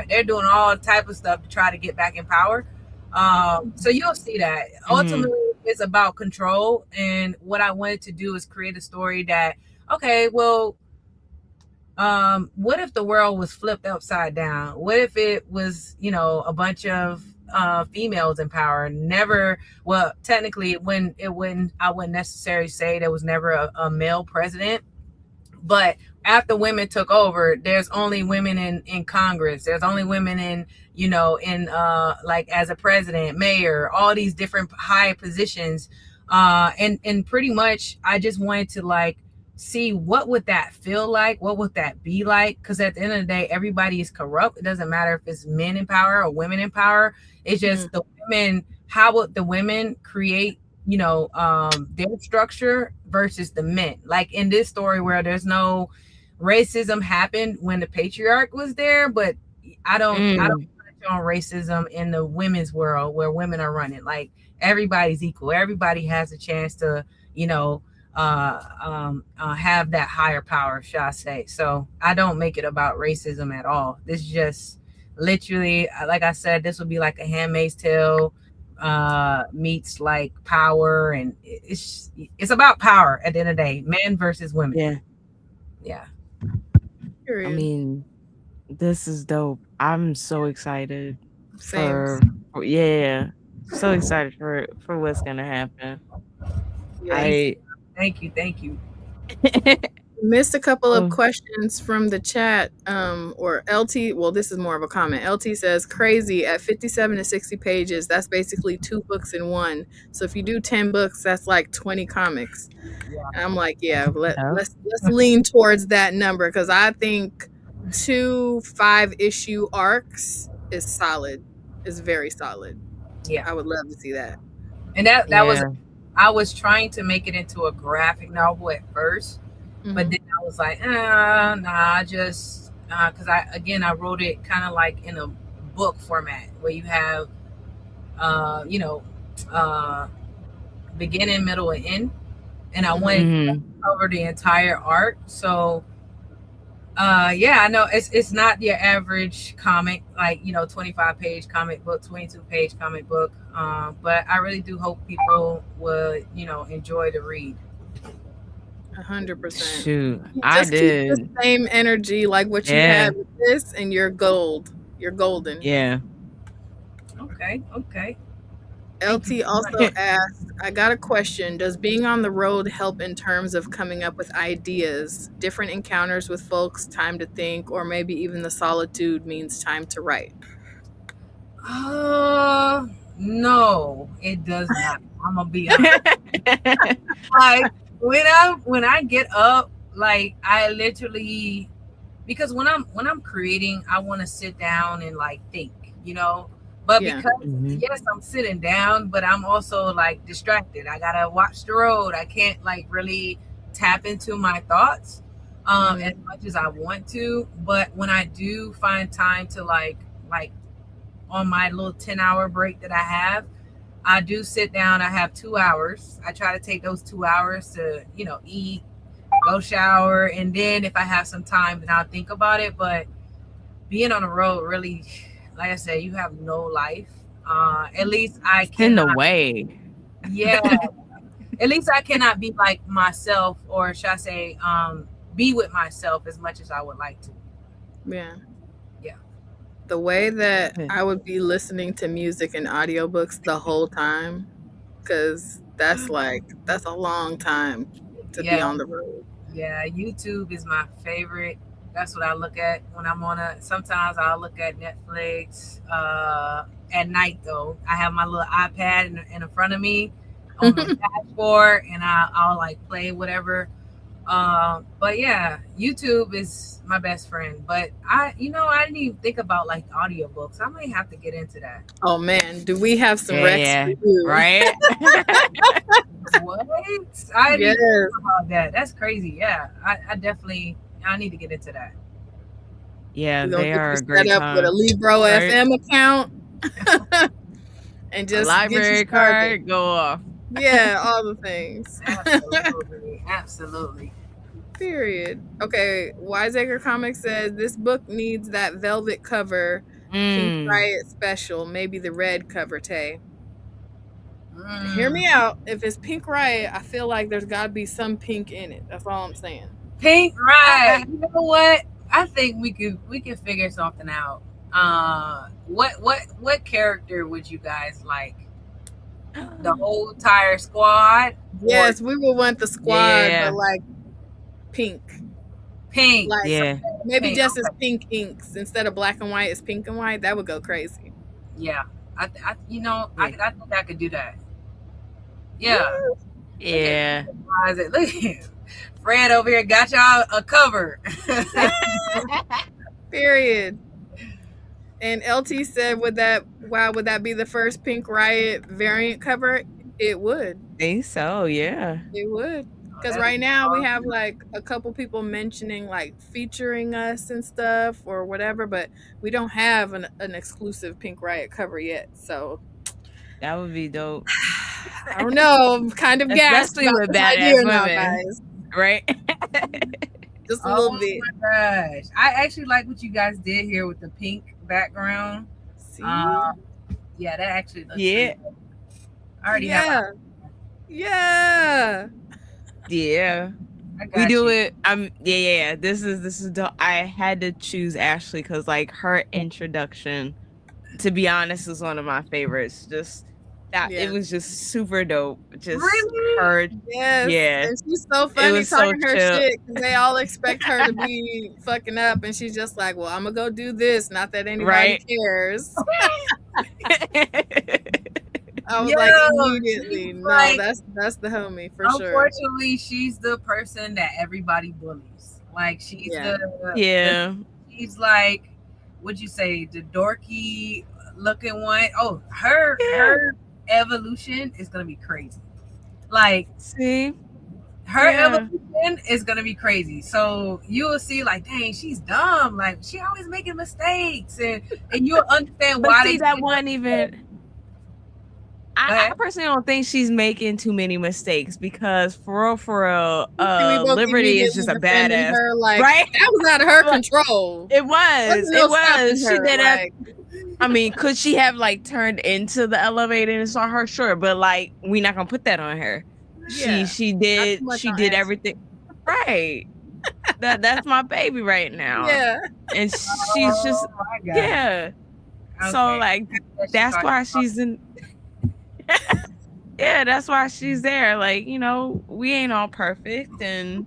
they're doing all type of stuff to try to get back in power. So you'll see that. Ultimately, it's about control. And what I wanted to do is create a story that, okay, well, what if the world was flipped upside down? What if it was, a bunch of females in power? Technically, I wouldn't necessarily say there was never a male president, but after women took over, there's only women in Congress. There's only women in like as a president, mayor, all these different high positions. And pretty much I just wanted to like see what would that feel like? What would that be like? Because at the end of the day, everybody is corrupt. It doesn't matter if it's men in power or women in power. It's just the women, how would the women create, their structure versus the men? Like in this story where there's no racism happened when the patriarch was there, but I don't touch on racism in the women's world where women are running. Like everybody's equal. Everybody has a chance to, have that higher power, shall I say. So I don't make it about racism at all. This is just literally, like I said, this will be like a Handmaid's Tale meets like power, and it's about power at the end of the day, men versus women. Yeah. I mean, this is dope. I'm so excited Same. yeah. So excited for what's gonna happen. Yeah. Thank you. Missed a couple of questions from the chat. Or LT, well, this is more of a comment. LT says, crazy, at 57 to 60 pages, that's basically 2 books in one. So if you do 10 books, that's like 20 comics. And I'm like, yeah, let's lean towards that number, because I think 2 5-issue arcs is solid. Is very solid. Yeah. I would love to see that. And that was, I was trying to make it into a graphic novel at first. But then I was like, nah, just because I wrote it kind of like in a book format where you have, beginning, middle, and end, and I wanted to cover the entire arc. So, I know it's not your average comic, like 25-page comic book, 22-page comic book, but I really do hope people would enjoy the read. 100%. Shoot, I did. Keep the same energy like what you have with this, and you're gold. You're golden. Yeah. Okay. LT also asked, I got a question. Does being on the road help in terms of coming up with ideas, different encounters with folks, time to think, or maybe even the solitude means time to write? No, it does not. I'm gonna be honest. Like, when I get up, like I literally, because when I'm creating, I want to sit down and like think, but because yes, I'm sitting down, but I'm also like distracted. I gotta watch the road. I can't like really tap into my thoughts as much as I want to. But when I do find time to like on my little 10-hour break that I have, I do sit down. I have 2 hours. I try to take those 2 hours to, eat, go shower. And then if I have some time, then I'll think about it. But being on the road, really, like I said, you have no life. At least I cannot. In the way. Yeah. At least I cannot be like myself, or should I say, be with myself as much as I would like to. Yeah. The way that I would be listening to music and audiobooks the whole time, because that's a long time to be on the road. Yeah, YouTube is my favorite. That's what I look at when I'm sometimes I'll look at Netflix at night though. I have my little iPad in front of me on my dashboard, and I'll like play whatever. But yeah, YouTube is my best friend. But I didn't even think about like audiobooks. I might have to get into that. Oh man, do we have some Rex to do? Right? What? I didn't think about that. That's crazy. Yeah, I definitely need to get into that. Yeah, they are great. Set up with a Libro FM account and just library card go off. Yeah, all the things. Absolutely. Period. Okay, Wiseacre Comics says this book needs that velvet cover, Pink Riot special, maybe the red cover, Tay. Hear me out. If it's Pink Riot, I feel like there's got to be some pink in it. That's all I'm saying. Pink Riot. You know what? I think we can figure something out. What character would you guys like? The whole entire squad? Yes, we would want the squad, but like pink. Like, maybe pink. Just as pink inks instead of black and white. It's pink and white. That would go crazy. Yeah, I think I could do that. Yeah. Look, Fred over here got y'all a cover. Period. And LT said, would that be the first Pink Riot variant cover? It would. I think so, yeah. It would. Because right now we have like a couple people mentioning like featuring us and stuff or whatever, but we don't have an exclusive Pink Riot cover yet. So that would be dope. I don't know. I'm kind of gassed about with this idea now, guys. Right? Just a little bit. Oh my gosh. I actually like what you guys did here with the pink background. See? Yeah, that actually looks good. I already have. Yeah. Yeah. We do it. Yeah. This is I had to choose Ashley because like her introduction, to be honest, is one of my favorites. Just that it was just super dope. Just really? her. Yes. Yeah. And she's so funny talking her shit because they all expect her to be fucking up, and she's just like, "Well, I'm gonna go do this. Not that anybody cares." I was like, immediately, no, like, that's the homie for sure. Unfortunately, she's the person that everybody bullies. Like she's she's like, what'd you say, the dorky looking one? Oh, her evolution is gonna be crazy. Like, see, her evolution is gonna be crazy. So you will see, like, dang, she's dumb. Like she always making mistakes, and you'll understand why see, that one even. I personally don't think she's making too many mistakes because for real, Liberty is just a badass. Her, like, right? That was out of her control. It was. She did it. I mean, could she have like turned into the elevator and saw her? Sure, but like we're not gonna put that on her. Yeah. She did everything. Right. That's my baby right now. Yeah. And she's just Okay. So like that's why she's in. Yeah, that's why she's there. Like, you know, we ain't all perfect, and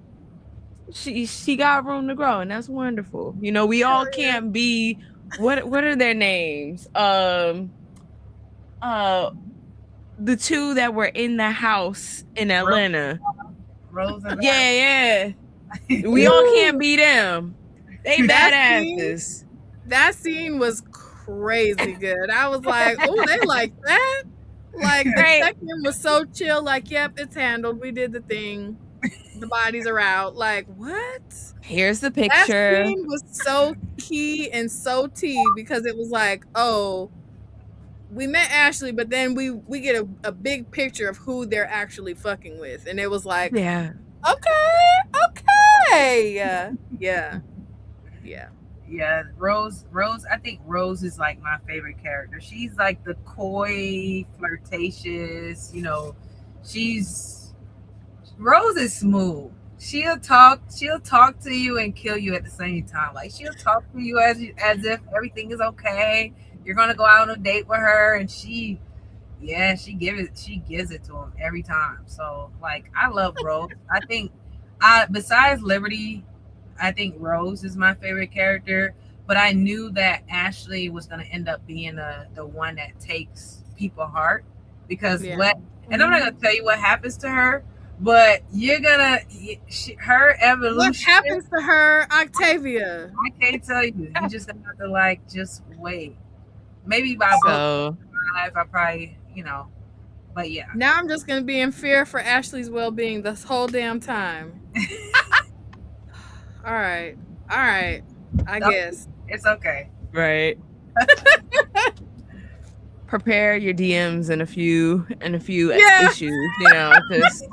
she got room to grow, and that's wonderful. You know, we all can't be. What are their names? The two that were in the house in Atlanta. Rose and yeah. We all can't be them. They badasses. That scene was crazy good. I was like, oh, they like that. Like the second was so chill, like, yep, it's handled. We did the thing. The bodies are out. Like, what? Here's the picture. That scene was so key and so tea because it was like, oh, we met Ashley, but then we get a big picture of who they're actually fucking with. And it was like, yeah. Okay. Yeah. Yeah, Rose, I think Rose is like my favorite character. She's like the coy, flirtatious, you know, Rose is smooth. She'll talk to you and kill you at the same time. Like she'll talk to you as if everything is okay. You're gonna go out on a date with her, and she gives it to him every time. So like I love Rose. I think besides Liberty, I think Rose is my favorite character, but I knew that Ashley was going to end up being the one that takes people's heart because and I'm not going to tell you what happens to her, but her evolution. What happens to her, Octavia? I can't tell you. You just have to just wait. Maybe by book life, I probably, but yeah. Now I'm just going to be in fear for Ashley's well-being this whole damn time. All right. I guess it's okay. Right. Prepare your DMs in a few issues, just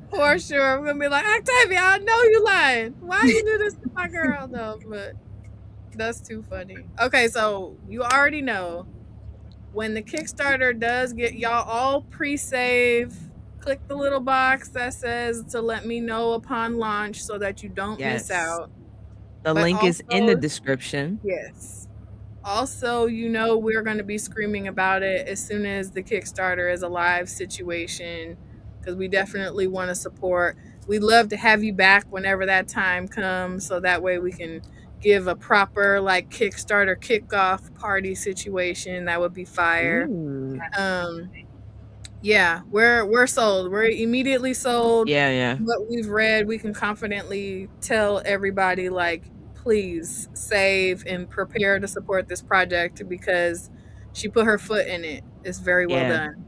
for sure. I'm gonna be like, Octavia, I know you lying. Why you do this to my girl though? But that's too funny. Okay, so you already know when the Kickstarter does get y'all all pre-save. Click the little box that says to let me know upon launch so that you don't miss out. The link is in the description. Yes. Also, we're going to be screaming about it as soon as the Kickstarter is a live situation because we definitely want to support. We'd love to have you back whenever that time comes so that way we can give a proper Kickstarter kickoff party situation. That would be fire. Ooh. Yeah, we're sold. We're immediately sold. Yeah. What we've read, we can confidently tell everybody, please save and prepare to support this project because she put her foot in it. It's very well done.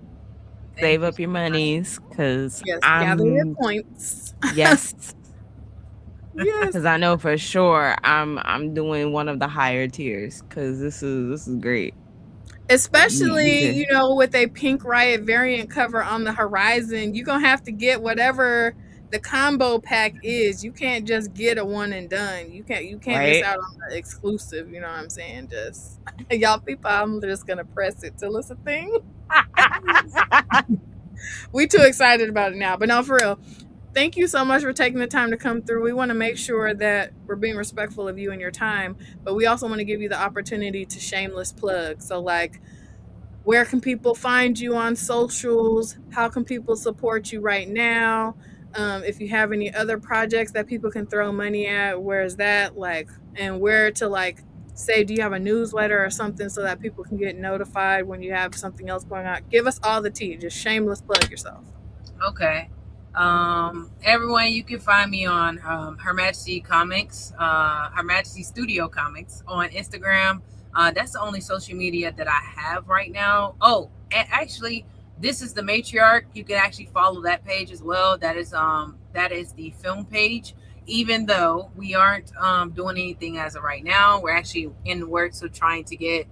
Save up your monies because gather your points. Yes. Because I know for sure I'm doing one of the higher tiers because this is great. Especially, with a pink Riot variant cover on the horizon, you're going to have to get whatever the combo pack is. You can't just get a one and done. You can't miss out on the exclusive. You know what I'm saying? Just y'all people, I'm just going to press it till it's a thing. We too excited about it now. But no, for real. thank you so much for taking the time to come through. We want to make sure that we're being respectful of you and your time, but we also want to give you the opportunity to shameless plug. So, like, where can people find you on socials? How can people support you right now? If you have any other projects that people can throw money at, where is that? Like, and where to, like, say, do you have a newsletter or something so that people can get notified when you have something else going on? Give us all the tea. Just shameless plug yourself. Okay. Everyone, you can find me on Her Majesty Comics, Her Majesty Studio Comics on Instagram. That's the only social media that I have right now. Oh, and actually, this is the Matriarch. You can actually follow that page as well. That is the film page. Even though we aren't doing anything as of right now, we're actually in the works of trying to get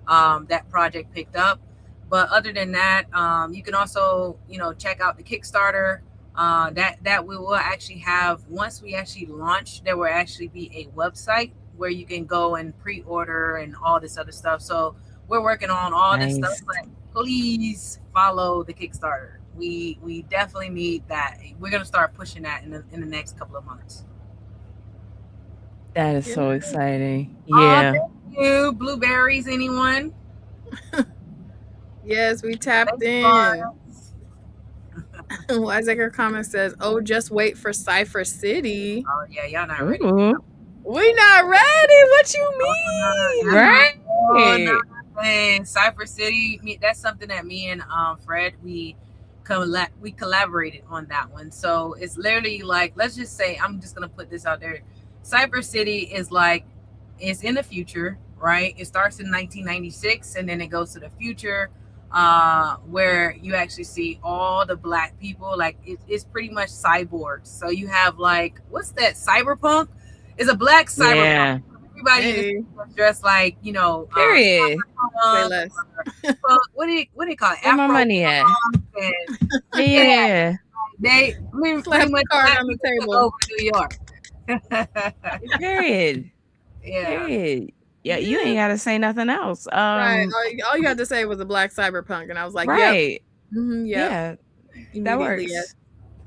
that project picked up. But other than that, you can also, check out the Kickstarter. That we will actually have, once we actually launch, there will actually be a website where you can go and pre-order and all this other stuff. So we're working on all this stuff, but please follow the Kickstarter. We definitely need that. We're gonna start pushing that in the next couple of months. That is so exciting. Yeah. Thank you. Blueberries, anyone? Yes, we tapped in. Wiseacre comment says, "Oh, just wait for Cypher City." Oh yeah, y'all not ready. We not ready. What you mean? Right. Cypher City. That's something that me and Fred we collaborated on that one. So it's literally like, let's just say, I'm just gonna put this out there. Cypher City is like, it's in the future, right? It starts in 1996 and then it goes to the future, where you actually see all the black people. Like it's pretty much cyborgs. So you have, like, what's that? Cyberpunk? It's a black cyberpunk. Yeah. Everybody is dressed like, Say Period. less. What do you call it? Where my money at? Yeah. They pretty much card on the table over New York. Period. Yeah. Period. Yeah, you ain't gotta say nothing else. Right. All you had to say was a black cyberpunk, and I was like, right. Yep. Mm-hmm, yep. Yeah. That works. Yes.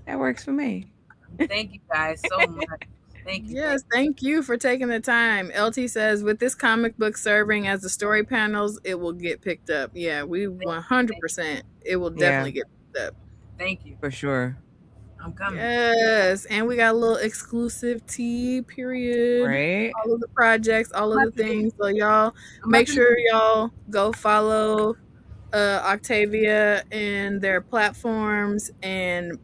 That works for me. Thank you guys so much. Thank you. Yes, thank you for taking the time. LT says, with this comic book serving as the story panels, it will get picked up. Yeah, we 100%. It will definitely get picked up. Thank you. For sure. I'm coming. Yes, and we got a little exclusive tea, period. Right. All of the projects, all of the things. So y'all make sure y'all go follow Octavia and their platforms and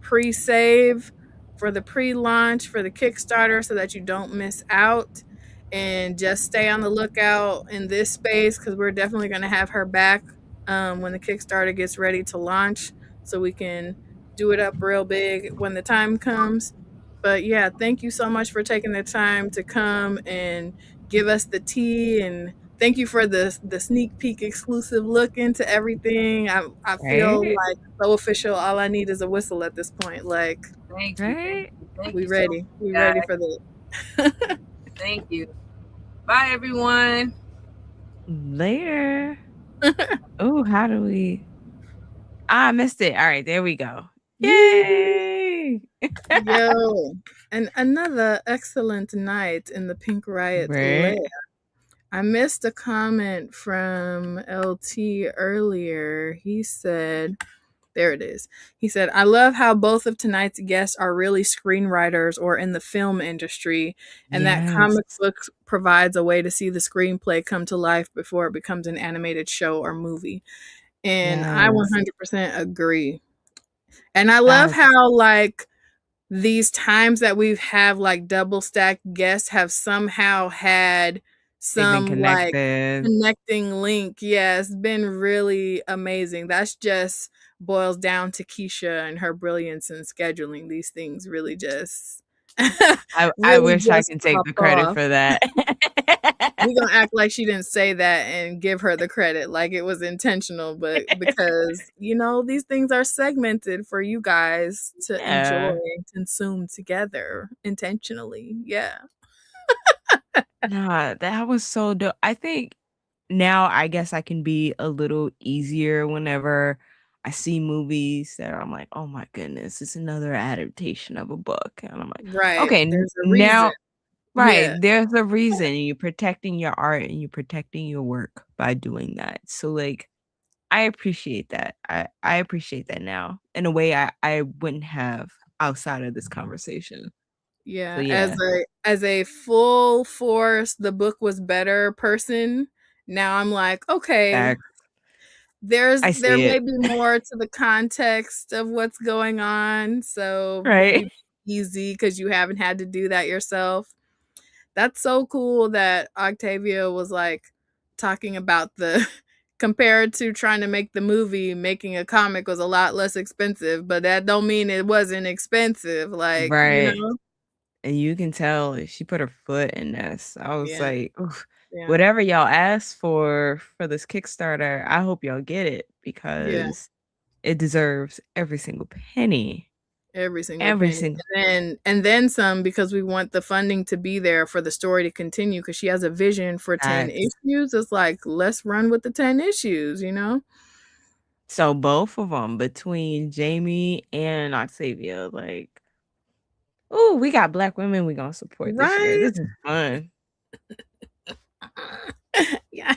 pre-save for the pre-launch for the Kickstarter so that you don't miss out, and just stay on the lookout in this space because we're definitely going to have her back when the Kickstarter gets ready to launch so we can do it up real big when the time comes. But yeah, thank you so much for taking the time to come and give us the tea, and thank you for the sneak peek exclusive look into everything. I feel like so official. All I need is a whistle at this point. Like, thank you. We ready. We ready for this. Thank you. Bye, everyone. Later. Oh, how do we? I missed it. All right, there we go. Yay! Yo, and another excellent night in the Pink Riot Lair. I missed a comment from LT earlier. He said, there it is. He said, I love how both of tonight's guests are really screenwriters or in the film industry, and that comic book provides a way to see the screenplay come to life before it becomes an animated show or movie. And I 100% agree. And I love how, like, these times that we've have like double stacked guests have somehow had some like connecting link. Yeah, it's been really amazing. That's just boils down to Keisha and her brilliance in scheduling these things. Really just I wish I could take the credit for that. We're gonna act like she didn't say that and give her the credit like it was intentional, but because these things are segmented for you guys to enjoy and consume together intentionally. Yeah. Nah, that was so dope. I think now I guess I can be a little easier whenever I see movies that I'm like, oh my goodness, it's another adaptation of a book. And I'm like, Right. okay, There's a now, reason. right, Yeah. there's a reason. You're protecting your art and you're protecting your work by doing that. So like, I appreciate that. I appreciate that now in a way I wouldn't have outside of this conversation. So Yeah. yeah, As a full force, the book was better person. Now I'm like, okay, facts. I there see may it. be more to the context of what's going on. So Right. maybe easy because you haven't had to do that yourself. That's so cool that Octavia was like talking about the compared to trying to make the movie, making a comic was a lot less expensive, but that don't mean it wasn't expensive. Like, you Right. know? And you can tell she put her foot in this. I was Yeah. like, "Oof, Yeah. whatever y'all asked for this Kickstarter, I hope y'all get it Yeah. because it deserves every single penny. Every single Every penny. single And then some because we want the funding to be there for the story to continue because she has a vision for 10 fact. issues. It's like, let's run with the 10 issues, you know? So both of them between Jamie and Octavia, like, oh, we got Black women we gonna support this year. Right? This is fun. Yeah.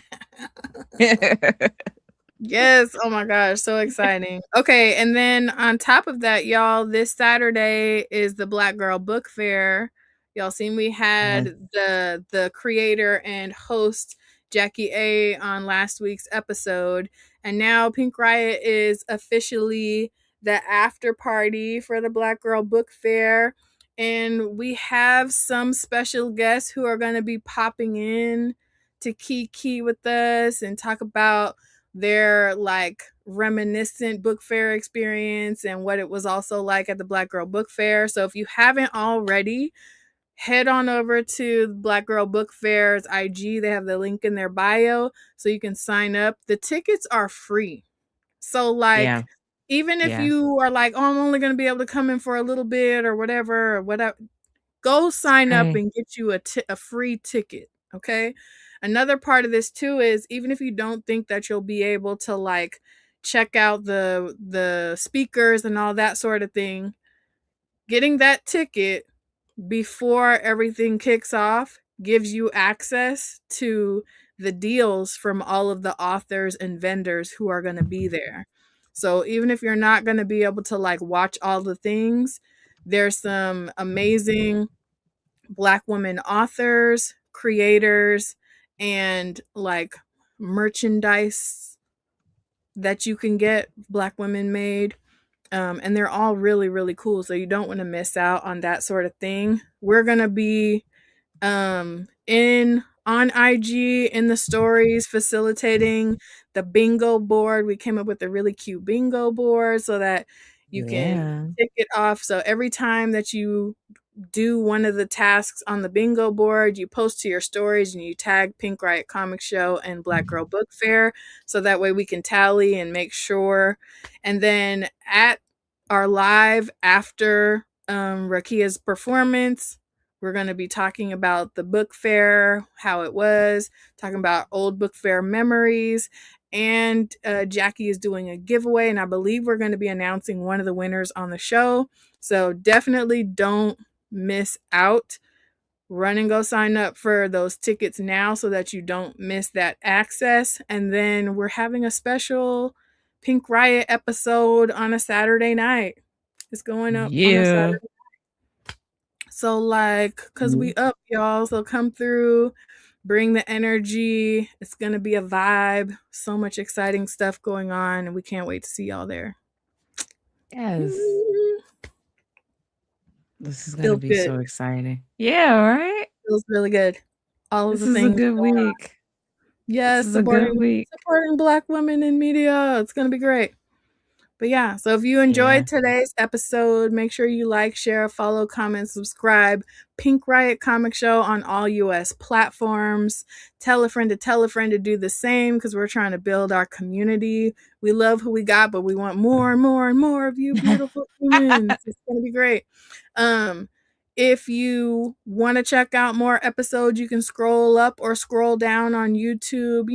Yes. Oh my gosh. So exciting. Okay. And then on top of that, y'all, this Saturday is the Black Girl Book Fair. Y'all seen we had Yes. the creator and host Jackie A on last week's episode. And now Pink Riot is officially the after party for the Black Girl Book Fair. And we have some special guests who are going to be popping in to kiki with us and talk about their like reminiscent book fair experience and what it was also like at the Black Girl Book Fair. So if you haven't already, head on over to Black Girl Book Fair's IG. They have the link in their bio so you can sign up. The tickets are free. So like Yeah. even if Yeah. you are like, oh, I'm only going to be able to come in for a little bit or whatever, go sign up Right. and get you a free ticket. Okay. Another part of this too is even if you don't think that you'll be able to like check out the speakers and all that sort of thing, getting that ticket before everything kicks off gives you access to the deals from all of the authors and vendors who are going to be there. So even if you're not going to be able to like watch all the things, there's some amazing Black women authors, creators, and like merchandise that you can get Black women made. And they're all really, really cool. So you don't want to miss out on that sort of thing. We're going to be in on IG in the stories facilitating the bingo board. We came up with a really cute bingo board so that you can Yeah. tick it off. So every time that you do one of the tasks on the bingo board, you post to your stories and you tag Pink Riot Comic Show and Black Girl Book Fair so that way we can tally and make sure. And then at our live after Rakia's performance, we're going to be talking about the book fair, how it was, talking about old book fair memories, and Jackie is doing a giveaway, and I believe we're going to be announcing one of the winners on the show. So definitely don't miss out. Run and go sign up for those tickets now so that you don't miss that access. And then we're having a special Pink Riot episode on a Saturday night. It's going up on a Yeah. Saturday. So like, cause we up, y'all. So come through, bring the energy. It's gonna be a vibe. So much exciting stuff going on, and we can't wait to see y'all there. Yes. This is gonna Feels be good. so exciting. Yeah, right? Feels really good. All of This the is a things good going on. week. Yes, This is a good week. supporting Black women in media. It's gonna be great. But yeah, so if you enjoyed today's episode, make sure you like, share, follow, comment, subscribe. Pink Riot Comic Show on all US platforms. Tell a friend to do the same because we're trying to build our community. We love who we got, but we want more and more and more of you beautiful humans. It's going to be great. If you want to check out more episodes, you can scroll up or scroll down on YouTube,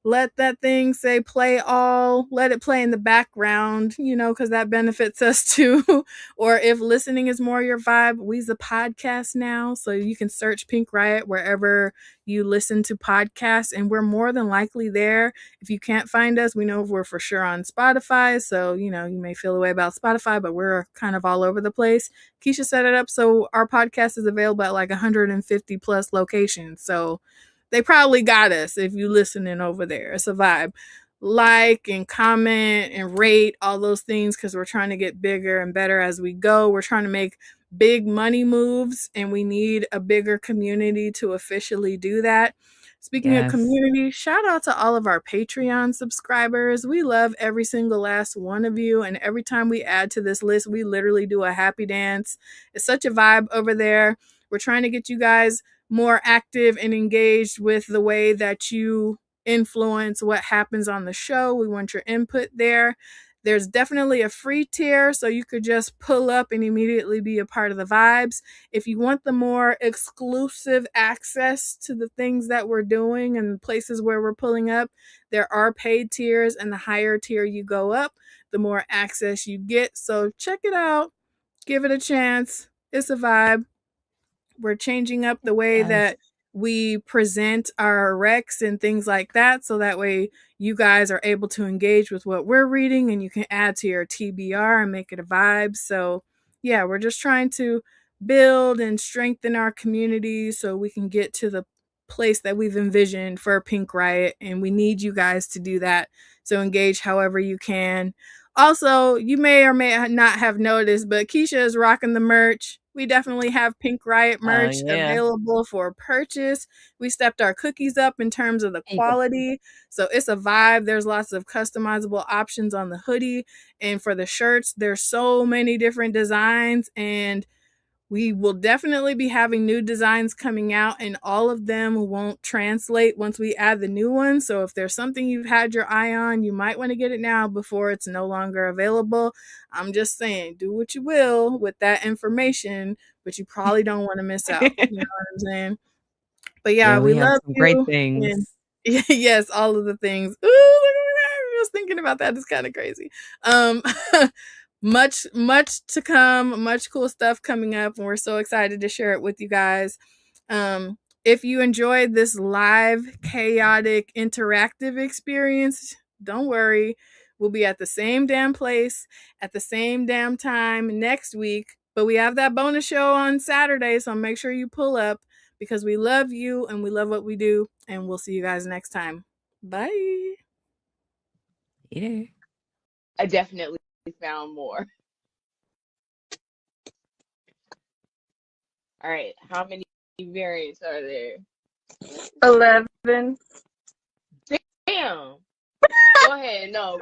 let that thing say play all, let it play in the background, because that benefits us too. Or if listening is more your vibe, we's a podcast now. So you can search Pink Riot wherever you listen to podcasts, and we're more than likely there. If you can't find us, we know we're for sure on Spotify. So, you may feel a way about Spotify, but we're kind of all over the place. Keisha set it up so our podcast is available at like 150 plus locations. So they probably got us if you listening over there. It's a vibe. Like and comment and rate all those things, because we're trying to get bigger and better as we go. We're trying to make big money moves, and we need a bigger community to officially do that. Speaking of community, shout out to all of our Patreon subscribers. We love every single last one of you. And every time we add to this list, we literally do a happy dance. It's such a vibe over there. We're trying to get you guys more active and engaged with the way that you influence what happens on the show. We want your input there. There's definitely a free tier, so you could just pull up and immediately be a part of the vibes. If you want the more exclusive access to the things that we're doing and places where we're pulling up, there are paid tiers, and the higher tier you go up, the more access you get. So check it out. Give it a chance. It's a vibe. We're changing up the way that we present our recs and things like that, so that way you guys are able to engage with what we're reading, and you can add to your TBR and make it a vibe. So yeah, we're just trying to build and strengthen our community so we can get to the place that we've envisioned for Pink Riot, and we need you guys to do that. So engage however you can. Also, you may or may not have noticed, but Keisha is rocking the merch. We definitely have Pink Riot merch available for purchase. We stepped our cookies up in terms of the quality. So it's a vibe. There's lots of customizable options on the hoodie. And for the shirts, there's so many different designs. And we will definitely be having new designs coming out, and all of them won't translate once we add the new ones. So if there's something you've had your eye on, you might want to get it now before it's no longer available. I'm just saying, do what you will with that information, but you probably don't want to miss out. You know what I'm saying? But yeah, we love some you. great things. And yes, all of the things. Ooh, I was thinking about that. It's kind of crazy. Much to come, much cool stuff coming up, and we're so excited to share it with you guys. If you enjoyed this live, chaotic, interactive experience, don't worry. We'll be at the same damn place at the same damn time next week. But we have that bonus show on Saturday, so make sure you pull up, because we love you and we love what we do, and we'll see you guys next time. Bye. Yeah. I definitely found more. All right, how many variants are there? 11. Damn. Go ahead. No.